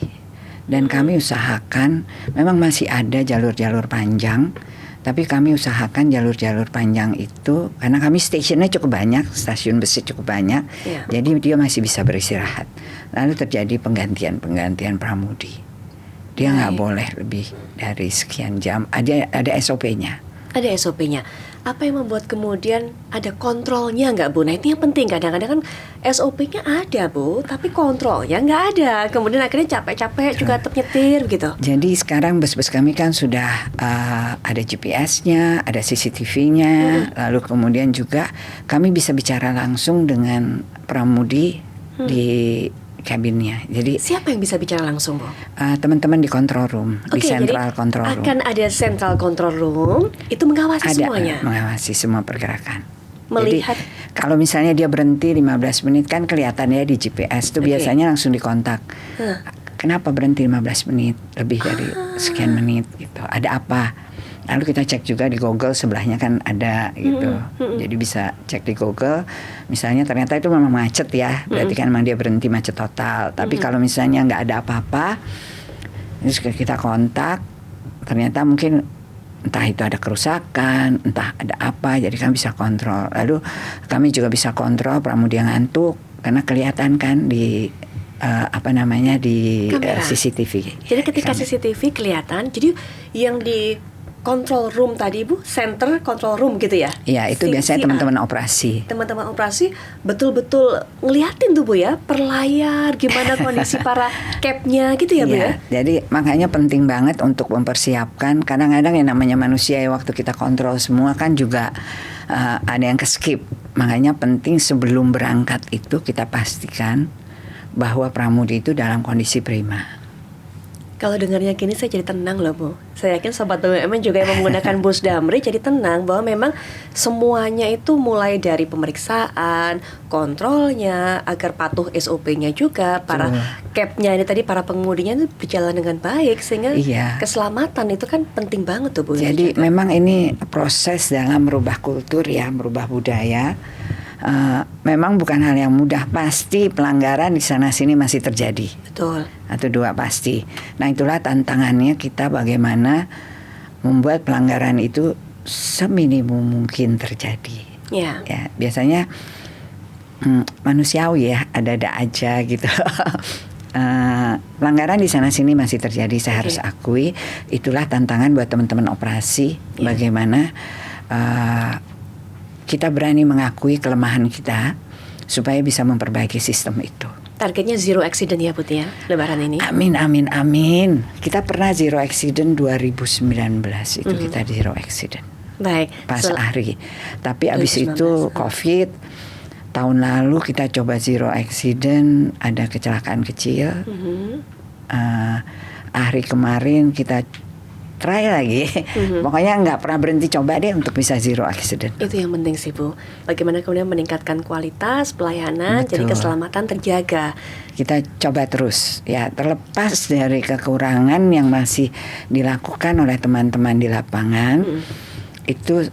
Speaker 2: Dan kami usahakan, memang masih ada jalur-jalur panjang, tapi kami usahakan jalur-jalur panjang itu, karena kami stasiunnya cukup banyak, stasiun busnya cukup banyak, jadi dia masih bisa beristirahat. Lalu terjadi penggantian pramudi. Dia nggak boleh lebih dari sekian jam, ada SOP-nya.
Speaker 1: Ada SOP-nya. Apa yang membuat kemudian ada kontrolnya nggak Bu? Nah itu yang penting. Kadang-kadang kan SOP-nya ada Bu, tapi kontrolnya nggak ada. Kemudian akhirnya capek-capek juga tetap nyetir gitu.
Speaker 2: Jadi sekarang bus-bus kami kan sudah ada GPS-nya, ada CCTV-nya, lalu kemudian juga kami bisa bicara langsung dengan pramudi di kabinnya. Jadi
Speaker 1: siapa yang bisa bicara langsung Bu?
Speaker 2: Teman-teman di control room, di central control room.
Speaker 1: Akan ada central control room itu mengawasi semuanya.
Speaker 2: Mengawasi semua pergerakan.
Speaker 1: Melihat.
Speaker 2: Jadi kalau misalnya dia berhenti 15 menit kan kelihatan ya di GPS itu biasanya langsung dikontak. Kenapa berhenti 15 menit lebih dari sekian menit gitu? Ada apa? Lalu kita cek juga di Google, sebelahnya kan ada gitu. Jadi bisa cek di Google. Misalnya ternyata itu memang macet ya, berarti kan memang dia berhenti macet total. Tapi kalau misalnya nggak ada apa-apa, terus kita kontak, ternyata mungkin entah itu ada kerusakan, entah ada apa, jadi kami bisa kontrol. Lalu kami juga bisa kontrol pramudi yang ngantuk, karena kelihatan kan di di CCTV.
Speaker 1: Jadi ketika CCTV kelihatan, jadi yang di control room tadi Bu, center control room gitu ya?
Speaker 2: Iya, itu biasanya teman-teman operasi.
Speaker 1: Teman-teman operasi betul-betul ngeliatin tuh Bu ya, per layar gimana kondisi para capnya gitu ya Bu ya?
Speaker 2: Jadi makanya penting banget untuk mempersiapkan. Kadang-kadang yang namanya manusia ya, waktu kita kontrol semua kan juga ada yang ke-skip. Makanya penting sebelum berangkat itu kita pastikan bahwa pramudi itu dalam kondisi prima.
Speaker 1: Kalau dengarnya gini saya jadi tenang loh Bu. Saya yakin Sobat BUMN juga yang menggunakan bus Damri jadi tenang bahwa memang semuanya itu mulai dari pemeriksaan, kontrolnya, agar patuh SOP-nya juga, para capnya ini tadi, para pengemudinya itu berjalan dengan baik, sehingga keselamatan itu kan penting banget tuh Bu.
Speaker 2: Jadi memang ini proses dalam merubah kultur ya, merubah budaya. Memang bukan hal yang mudah, pasti pelanggaran di sana sini masih terjadi.
Speaker 1: Betul.
Speaker 2: 1, 2 pasti. Nah itulah tantangannya kita bagaimana membuat pelanggaran itu seminimum mungkin terjadi. Ya biasanya manusiawi ya, ada-ada aja gitu. Pelanggaran di sana sini masih terjadi, saya harus akui. Itulah tantangan buat teman-teman operasi, bagaimana kita berani mengakui kelemahan kita supaya bisa memperbaiki sistem itu.
Speaker 1: Targetnya zero accident ya Putih ya, Lebaran ini.
Speaker 2: Amin, amin, amin. Kita pernah zero accident 2019 itu kita zero accident.
Speaker 1: Baik.
Speaker 2: pas Ahri. Tapi abis itu COVID. Tahun lalu kita coba zero accident, ada kecelakaan kecil. Ahri kemarin kita try lagi. Pokoknya nggak pernah berhenti coba deh untuk bisa zero accident.
Speaker 1: Itu yang penting sih Bu. Bagaimana kemudian meningkatkan kualitas pelayanan, jadi keselamatan terjaga.
Speaker 2: Kita coba terus ya, terlepas dari kekurangan yang masih dilakukan oleh teman-teman di lapangan. Itu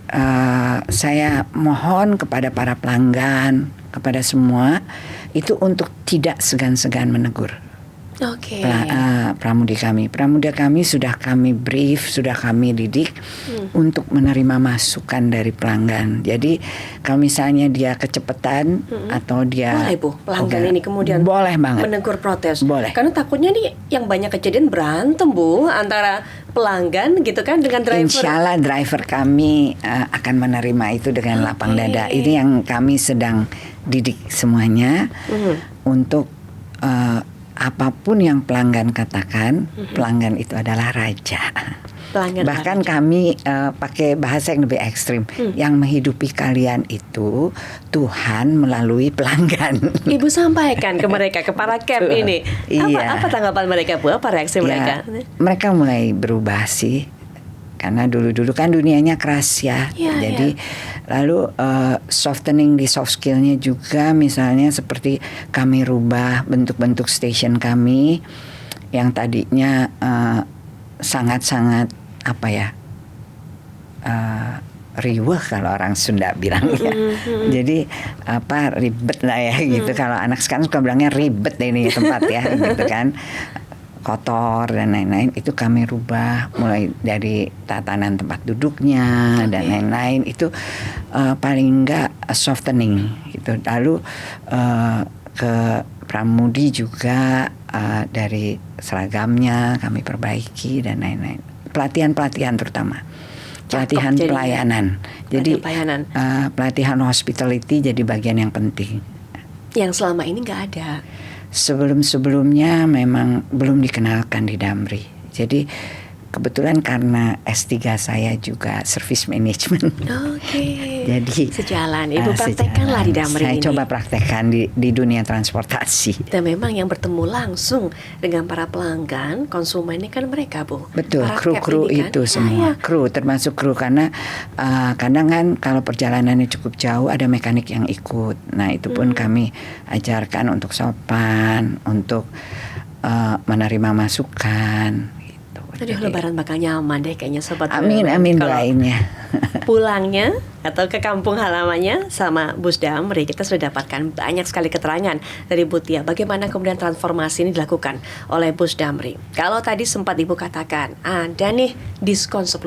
Speaker 2: saya mohon kepada para pelanggan, kepada semua itu untuk tidak segan-segan menegur.
Speaker 1: Oke.
Speaker 2: Pramuda kami sudah kami brief, sudah kami didik untuk menerima masukan dari pelanggan. Jadi kalau misalnya dia kecepatan atau dia
Speaker 1: boleh Bu, pelanggan ini kemudian
Speaker 2: boleh banget
Speaker 1: menegur protes.
Speaker 2: Boleh.
Speaker 1: Karena takutnya nih yang banyak kejadian berantem Bu antara pelanggan gitu kan dengan driver.
Speaker 2: Insya Allah driver kami akan menerima itu dengan lapang dada. Ini yang kami sedang didik semuanya untuk apapun yang pelanggan katakan, pelanggan itu adalah raja.
Speaker 1: Pelanggan
Speaker 2: Bahkan
Speaker 1: raja.
Speaker 2: kami pakai bahasa yang lebih ekstrim. Yang menghidupi kalian itu Tuhan melalui pelanggan.
Speaker 1: Ibu sampaikan ke mereka, ke para cap ini. Apa tanggapan mereka Bu? Apa reaksi mereka?
Speaker 2: Mereka mulai berubah sih. Karena dulu-dulu kan dunianya keras ya. Jadi lalu softening di soft skillnya juga, misalnya seperti kami rubah bentuk-bentuk station kami yang tadinya sangat-sangat apa ya, riweh kalau orang Sunda bilangnya. Jadi apa, ribet lah ya gitu. Kalau anak sekarang suka bilangnya ribet ini tempat ya gitu kan, kotor dan lain-lain. Itu kami rubah mulai dari tatanan tempat duduknya dan lain-lain. Itu paling enggak softening gitu. Lalu ke pramudi juga dari seragamnya kami perbaiki dan lain-lain. Pelatihan-pelatihan terutama pelatihan pelayanan. Jadi pelatihan hospitality jadi bagian yang penting.
Speaker 1: Yang selama ini nggak ada.
Speaker 2: Sebelum-sebelumnya memang belum dikenalkan di Damri. Jadi kebetulan karena S3 saya juga service management. Jadi
Speaker 1: sejalan. Ibu praktekkanlah di Damri
Speaker 2: saya
Speaker 1: ini.
Speaker 2: coba praktekkan di dunia transportasi.
Speaker 1: Dan memang yang bertemu langsung dengan para pelanggan, konsumen ini kan mereka Bu.
Speaker 2: Betul, kru-kru
Speaker 1: kan?
Speaker 2: itu semua. Kru, termasuk kru, karena kadang kan kalau perjalanannya cukup jauh ada mekanik yang ikut. Nah itu pun kami ajarkan untuk sopan, untuk menerima masukan.
Speaker 1: Aduh, Lebaran bakal nyaman deh kayaknya Sobat
Speaker 2: Amin, amin doainnya.
Speaker 1: Pulangnya atau ke kampung halamannya sama Bus Damri, kita sudah dapatkan banyak sekali keterangan dari Bu Tia bagaimana kemudian transformasi ini dilakukan oleh Bus Damri. Kalau tadi sempat Ibu katakan ada nih diskon 10%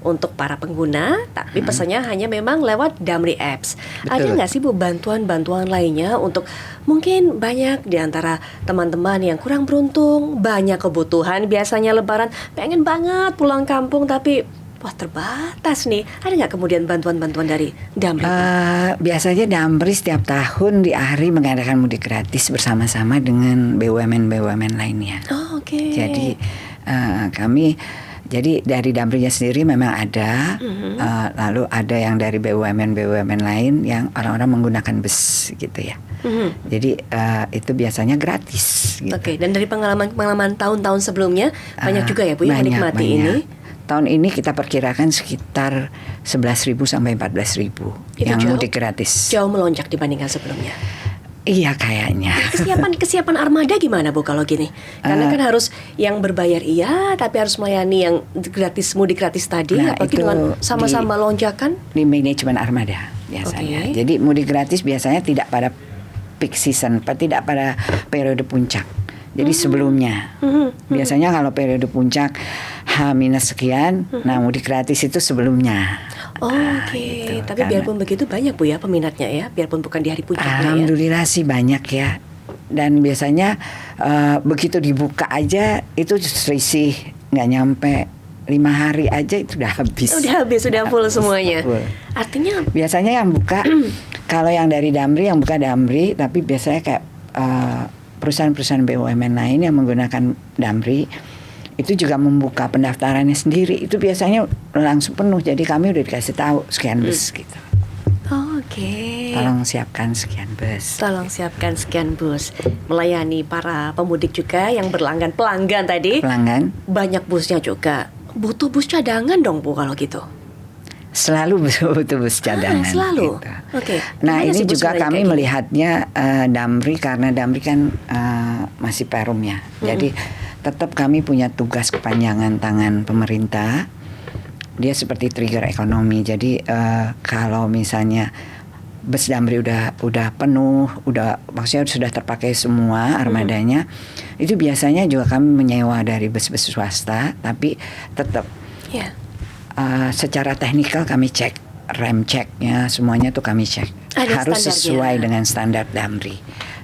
Speaker 1: untuk para pengguna, tapi pesannya hanya memang lewat Damri Apps.
Speaker 2: Betul.
Speaker 1: Ada nggak sih Bu bantuan-bantuan lainnya untuk mungkin banyak di antara teman-teman yang kurang beruntung, banyak kebutuhan, biasanya Lebaran pengen banget pulang kampung tapi wah terbatas nih. Ada nggak kemudian bantuan-bantuan dari Damri?
Speaker 2: Biasanya Damri setiap tahun di Ahri mengadakan mudik gratis bersama-sama dengan BUMN-BUMN lainnya.
Speaker 1: Oke.
Speaker 2: Jadi kami jadi dari Damrinya sendiri memang ada, lalu ada yang dari BUMN lain yang orang-orang menggunakan bus gitu ya. Jadi itu biasanya gratis. Gitu.
Speaker 1: Oke. Dan dari pengalaman tahun-tahun sebelumnya banyak juga ya Bu yang menikmati ini.
Speaker 2: Tahun ini kita perkirakan sekitar 11.000 sampai 14.000 yang mudik gratis.
Speaker 1: Jauh melonjak dibandingkan sebelumnya.
Speaker 2: Iya kayaknya.
Speaker 1: Kesiapan armada gimana Bu kalau gini? Karena kan harus yang berbayar tapi harus melayani yang gratis, mudik gratis tadi. Apalagi dengan sama-sama lonjakan.
Speaker 2: Di manajemen armada biasanya. Jadi mudik gratis biasanya tidak pada peak season, tidak pada periode puncak. Jadi sebelumnya. Biasanya kalau periode puncak H- sekian, nah mudik gratis itu sebelumnya.
Speaker 1: Gitu. Tapi biarpun begitu banyak Bu ya peminatnya ya, biarpun bukan di hari puncaknya.
Speaker 2: Alhamdulillah sih banyak ya. Dan biasanya begitu dibuka aja itu selisih nggak nyampe 5 hari aja itu udah habis.
Speaker 1: Sudah full semuanya. Full. Artinya
Speaker 2: biasanya yang buka kalau yang dari Damri yang buka Damri, tapi biasanya kayak perusahaan-perusahaan BUMN lain yang menggunakan Damri itu juga membuka pendaftarannya sendiri. Itu biasanya langsung penuh. Jadi kami udah dikasih tahu sekian bus gitu.
Speaker 1: Oke.
Speaker 2: Tolong siapkan sekian bus.
Speaker 1: Tolong siapkan sekian bus. Melayani para pemudik juga yang pelanggan tadi.
Speaker 2: Pelanggan.
Speaker 1: Banyak busnya juga. Butuh bus cadangan dong Bu kalau gitu.
Speaker 2: Selalu butuh bus cadangan.
Speaker 1: Selalu.
Speaker 2: Gitu.
Speaker 1: Oke.
Speaker 2: Nah,
Speaker 1: Gimana
Speaker 2: ini
Speaker 1: sih bus
Speaker 2: juga
Speaker 1: mereka
Speaker 2: kami
Speaker 1: ini?
Speaker 2: melihatnya Damri, karena Damri kan masih perum ya. Jadi tetap kami punya tugas kepanjangan tangan pemerintah. Dia seperti trigger ekonomi. Jadi kalau misalnya bus Damri udah penuh, maksudnya sudah terpakai semua armadanya, itu biasanya juga kami menyewa dari bus-bus swasta, tapi tetap secara teknikal kami cek, rem ceknya semuanya tuh kami cek.
Speaker 1: Ada
Speaker 2: Harus
Speaker 1: standarnya.
Speaker 2: sesuai dengan standar Damri.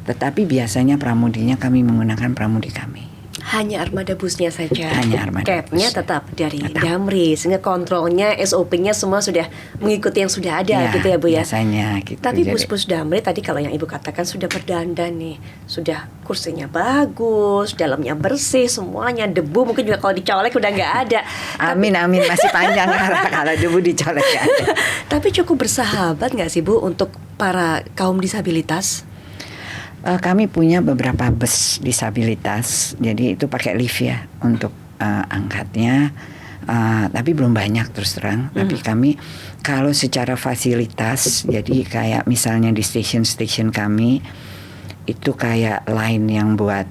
Speaker 2: Tetapi biasanya pramudinya kami menggunakan pramudi kami.
Speaker 1: Hanya armada busnya saja.
Speaker 2: Hanya armada
Speaker 1: Capnya
Speaker 2: bus.
Speaker 1: tetap dari Damri, sehingga kontrolnya, SOP-nya semua sudah mengikuti yang sudah ada gitu ya Bu ya.
Speaker 2: Biasanya gitu.
Speaker 1: Tapi
Speaker 2: Jadi,
Speaker 1: bus-bus Damri tadi kalau yang Ibu katakan sudah berdandan nih, sudah kursinya bagus, dalamnya bersih, semuanya debu mungkin juga kalau dicolek udah nggak ada.
Speaker 2: amin masih panjang kalau debu dicolek ya.
Speaker 1: Tapi cukup bersahabat nggak sih Bu untuk para kaum disabilitas?
Speaker 2: Kami punya beberapa bus disabilitas, jadi itu pakai lift ya untuk angkatnya, tapi belum banyak terus terang. Tapi kami kalau secara fasilitas, jadi kayak misalnya di stasiun kami itu kayak line yang buat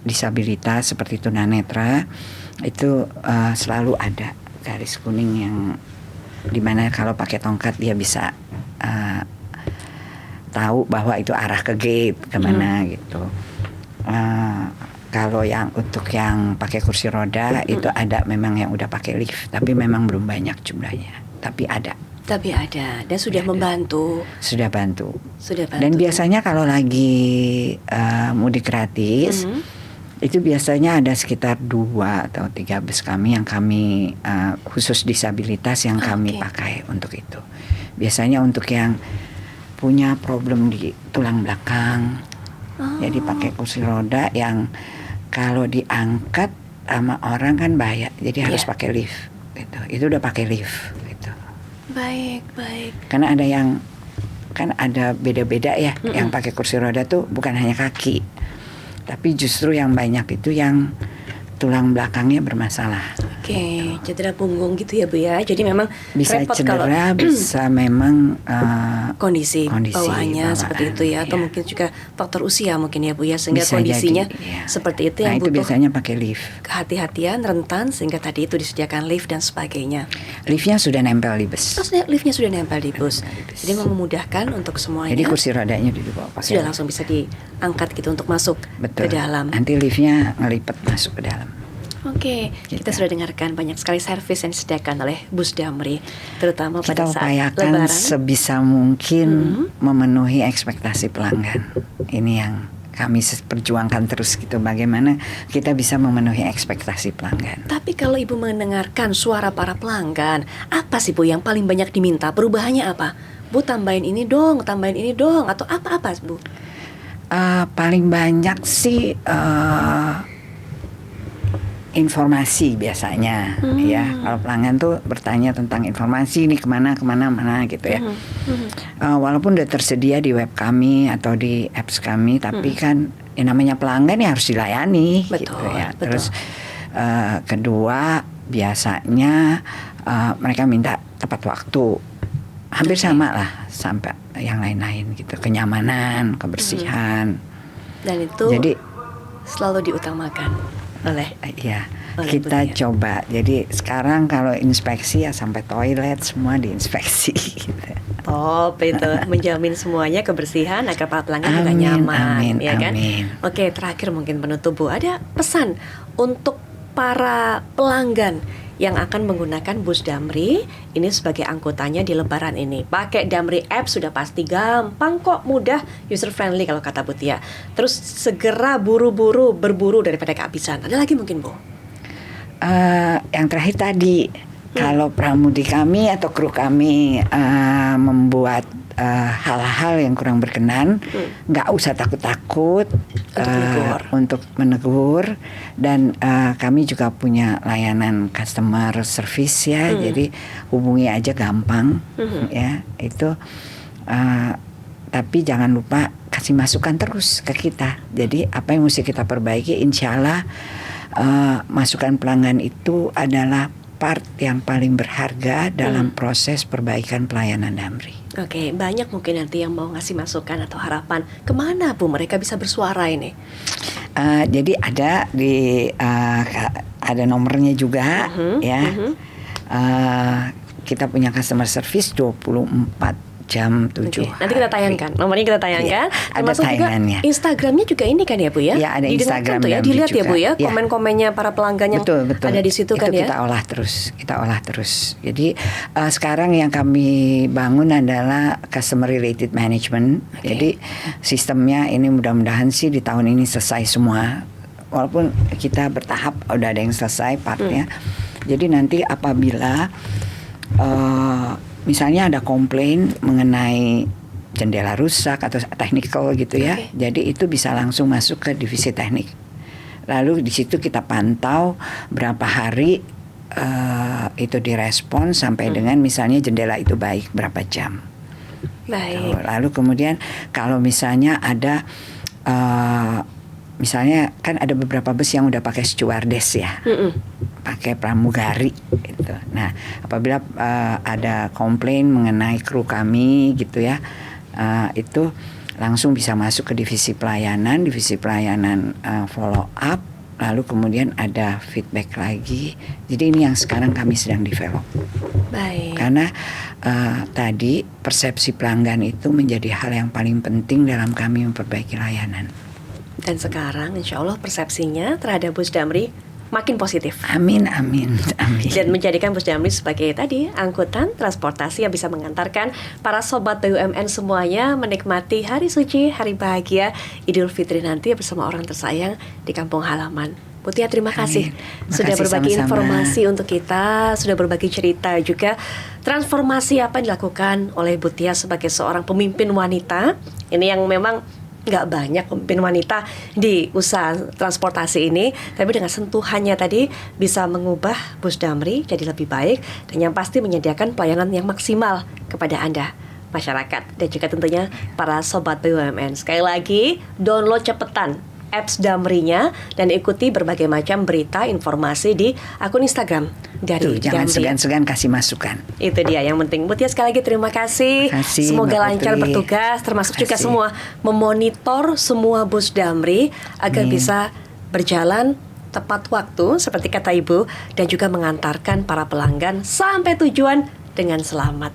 Speaker 2: disabilitas seperti tunanetra, itu selalu ada garis kuning yang dimana kalau pakai tongkat dia bisa tahu bahwa itu arah ke gate kemana gitu. Kalau yang untuk yang pakai kursi roda itu ada memang yang udah pakai lift, tapi memang belum banyak jumlahnya. Tapi ada.
Speaker 1: Dan sudah membantu.
Speaker 2: Sudah bantu.
Speaker 1: Sudah bantu.
Speaker 2: Dan biasanya kalau lagi mudik gratis, itu biasanya ada sekitar 2 atau 3 bus kami yang kami khusus disabilitas yang kami pakai untuk itu. Biasanya untuk yang punya problem di tulang belakang, jadi pakai kursi roda yang kalau diangkat sama orang kan bahaya, jadi harus pakai lift. Gitu. Itu udah pakai lift. Gitu.
Speaker 1: Baik.
Speaker 2: Karena ada yang kan ada beda-beda ya, yang pakai kursi roda tuh bukan hanya kaki, tapi justru yang banyak itu yang tulang belakangnya bermasalah.
Speaker 1: Oke, cedera punggung gitu ya Bu ya. Jadi memang
Speaker 2: Bisa
Speaker 1: repot
Speaker 2: cedera,
Speaker 1: kalau
Speaker 2: bisa memang
Speaker 1: kondisi bawaannya seperti itu ya, atau mungkin juga faktor usia mungkin ya Bu ya, sehingga
Speaker 2: bisa
Speaker 1: kondisinya
Speaker 2: jadi, ya.
Speaker 1: seperti itu
Speaker 2: Nah
Speaker 1: yang
Speaker 2: itu
Speaker 1: butuh
Speaker 2: biasanya pakai lift.
Speaker 1: kehati-hatian, rentan, sehingga tadi itu disediakan lift dan sebagainya.
Speaker 2: Liftnya sudah nempel di bus.
Speaker 1: Liftnya sudah nempel di bus, jadi memudahkan untuk semuanya.
Speaker 2: Jadi kursi rodanya dibawa pakai.
Speaker 1: Sudah langsung bisa diangkat gitu untuk masuk
Speaker 2: Betul.
Speaker 1: ke dalam.
Speaker 2: Nanti liftnya ngelipet masuk ke dalam.
Speaker 1: Oke, kita sudah dengarkan banyak sekali servis yang disediakan oleh Bus Damri, terutama
Speaker 2: Kita
Speaker 1: pada saat
Speaker 2: upayakan
Speaker 1: Lebaran.
Speaker 2: sebisa mungkin memenuhi ekspektasi pelanggan. Ini yang kami perjuangkan terus gitu, bagaimana kita bisa memenuhi ekspektasi pelanggan.
Speaker 1: Tapi kalau Ibu mendengarkan suara para pelanggan, apa sih Bu yang paling banyak diminta? Perubahannya apa? Bu tambahin ini dong, atau apa Bu?
Speaker 2: Paling banyak sih informasi biasanya ya. Kalau pelanggan tuh bertanya tentang informasi ini kemana gitu ya. Walaupun udah tersedia di web kami atau di apps kami, tapi kan namanya pelanggan ya harus dilayani.
Speaker 1: Betul,
Speaker 2: gitu ya.
Speaker 1: betul.
Speaker 2: Terus kedua biasanya mereka minta tepat waktu, hampir sama lah sampai yang lain-lain gitu, kenyamanan, kebersihan.
Speaker 1: Dan itu
Speaker 2: Jadi
Speaker 1: selalu diutamakan oleh
Speaker 2: kita
Speaker 1: Bunda ya.
Speaker 2: coba. Jadi sekarang kalau inspeksi ya sampai toilet semua diinspeksi gitu.
Speaker 1: Top itu menjamin semuanya kebersihan agar para pelanggan juga
Speaker 2: Amin,
Speaker 1: nyaman,
Speaker 2: amin,
Speaker 1: ya kan?
Speaker 2: amin.
Speaker 1: Oke, terakhir mungkin penutup Bu, ada pesan untuk para pelanggan yang akan menggunakan Bus Damri ini sebagai angkutannya di Lebaran ini. Pakai Damri app sudah pasti gampang kok, mudah, user friendly kalau kata Bu Tia. Terus segera berburu daripada kehabisan. Ada lagi mungkin Bu?
Speaker 2: Yang terakhir tadi Kalau pramudi kami atau kru kami membuat hal-hal yang kurang berkenan, nggak usah takut-takut untuk menegur. Dan kami juga punya layanan customer service ya, jadi hubungi aja gampang ya itu. Tapi jangan lupa kasih masukan terus ke kita. Jadi apa yang mesti kita perbaiki, insya Allah masukan pelanggan itu adalah part yang paling berharga dalam proses perbaikan pelayanan Damri.
Speaker 1: Oke, banyak mungkin nanti yang mau ngasih masukan atau harapan. Kemana Bu mereka bisa bersuara ini?
Speaker 2: Jadi ada ada nomornya juga ya. Kita punya customer service 24 jam 7
Speaker 1: Oke, nanti kita tayangkan. Nomornya kita tayangkan.
Speaker 2: Ya, ada tayangannya.
Speaker 1: Juga Instagramnya juga ini kan ya Bu ya?
Speaker 2: Ya, ada Instagram
Speaker 1: tuh ya, dilihat ya Bu ya, komen-komennya para pelanggan yang
Speaker 2: betul.
Speaker 1: ada di situ
Speaker 2: itu
Speaker 1: kan ya.
Speaker 2: Kita olah terus. Jadi sekarang yang kami bangun adalah customer related management. Jadi sistemnya ini mudah-mudahan sih di tahun ini selesai semua. Walaupun kita bertahap udah ada yang selesai partnya. Jadi nanti apabila misalnya ada komplain mengenai jendela rusak atau technical gitu ya, jadi itu bisa langsung masuk ke divisi teknik. Lalu di situ kita pantau berapa hari itu direspon sampai dengan misalnya jendela itu baik berapa jam.
Speaker 1: Baik.
Speaker 2: Lalu kemudian kalau misalnya ada misalnya kan ada beberapa bus yang udah pakai stewardess ya, pakai pramugari gitu. Nah, apabila ada komplain mengenai kru kami gitu ya, itu langsung bisa masuk ke divisi pelayanan follow up, lalu kemudian ada feedback lagi. Jadi ini yang sekarang kami sedang develop.
Speaker 1: Baik.
Speaker 2: Karena tadi persepsi pelanggan itu menjadi hal yang paling penting dalam kami memperbaiki layanan.
Speaker 1: Dan sekarang insya Allah persepsinya terhadap Bus Damri makin positif.
Speaker 2: Amin.
Speaker 1: Dan menjadikan Bus Damri sebagai tadi angkutan transportasi yang bisa mengantarkan para sobat BUMN semuanya menikmati hari suci, hari bahagia Idul Fitri nanti bersama orang tersayang di kampung halaman. Bu Tia, terima kasih sudah berbagi informasi untuk kita, sudah berbagi cerita juga transformasi apa yang dilakukan oleh Bu Tia sebagai seorang pemimpin wanita. Ini yang memang nggak banyak pemimpin wanita di usaha transportasi ini, tapi dengan sentuhannya tadi bisa mengubah Bus Damri jadi lebih baik dan yang pasti menyediakan pelayanan yang maksimal kepada Anda masyarakat dan juga tentunya para sobat BUMN. Sekali lagi, download cepetan apps Damri-nya dan ikuti berbagai macam berita informasi di akun Instagram dari
Speaker 2: jangan
Speaker 1: Damri.
Speaker 2: segan-segan kasih masukan.
Speaker 1: Itu dia yang penting. Bu Tia, sekali lagi terima kasih. Semoga lancar bertugas, termasuk juga semua memonitor semua bus Damri agar bisa berjalan tepat waktu seperti kata Ibu dan juga mengantarkan para pelanggan sampai tujuan dengan selamat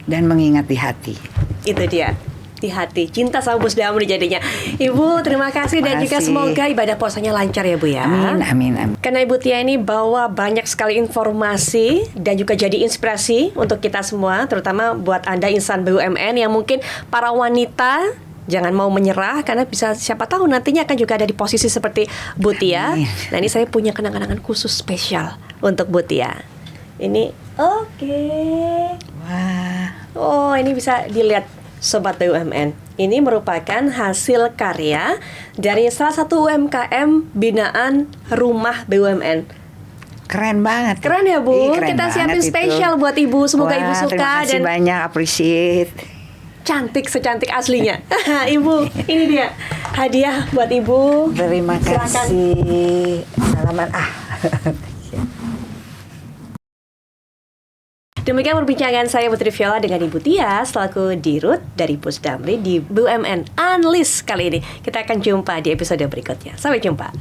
Speaker 2: dan mengingat di hati.
Speaker 1: Itu dia. Di hati, cinta sama Bus Damri jadinya. Ibu, terima kasih dan juga semoga ibadah puasanya lancar ya Bu ya.
Speaker 2: Amin.
Speaker 1: Karena Ibu Tia ini bawa banyak sekali informasi dan juga jadi inspirasi untuk kita semua, terutama buat Anda insan BUMN yang mungkin para wanita jangan mau menyerah karena bisa siapa tahu nantinya akan juga ada di posisi seperti Bu Tia. Nah, ini saya punya kenang-kenangan khusus spesial untuk Bu Tia. Ini
Speaker 2: Wah.
Speaker 1: Oh, ini bisa dilihat Sobat BUMN. Ini merupakan hasil karya dari salah satu UMKM binaan Rumah BUMN.
Speaker 2: Keren banget.
Speaker 1: Keren ya Bu.
Speaker 2: Keren
Speaker 1: kita siapin
Speaker 2: itu.
Speaker 1: Spesial buat Ibu. Semoga Ibu suka
Speaker 2: terima kasih
Speaker 1: dan
Speaker 2: banyak, appreciate.
Speaker 1: Cantik secantik aslinya. Ibu, ini dia hadiah buat Ibu.
Speaker 2: Terima kasih. Salaman.
Speaker 1: Demikian perbincangan saya Putri Viola dengan Ibu Tia selaku Dirut dari Bus Damri di BUMN Unleash kali ini. Kita akan jumpa di episode berikutnya. Sampai jumpa.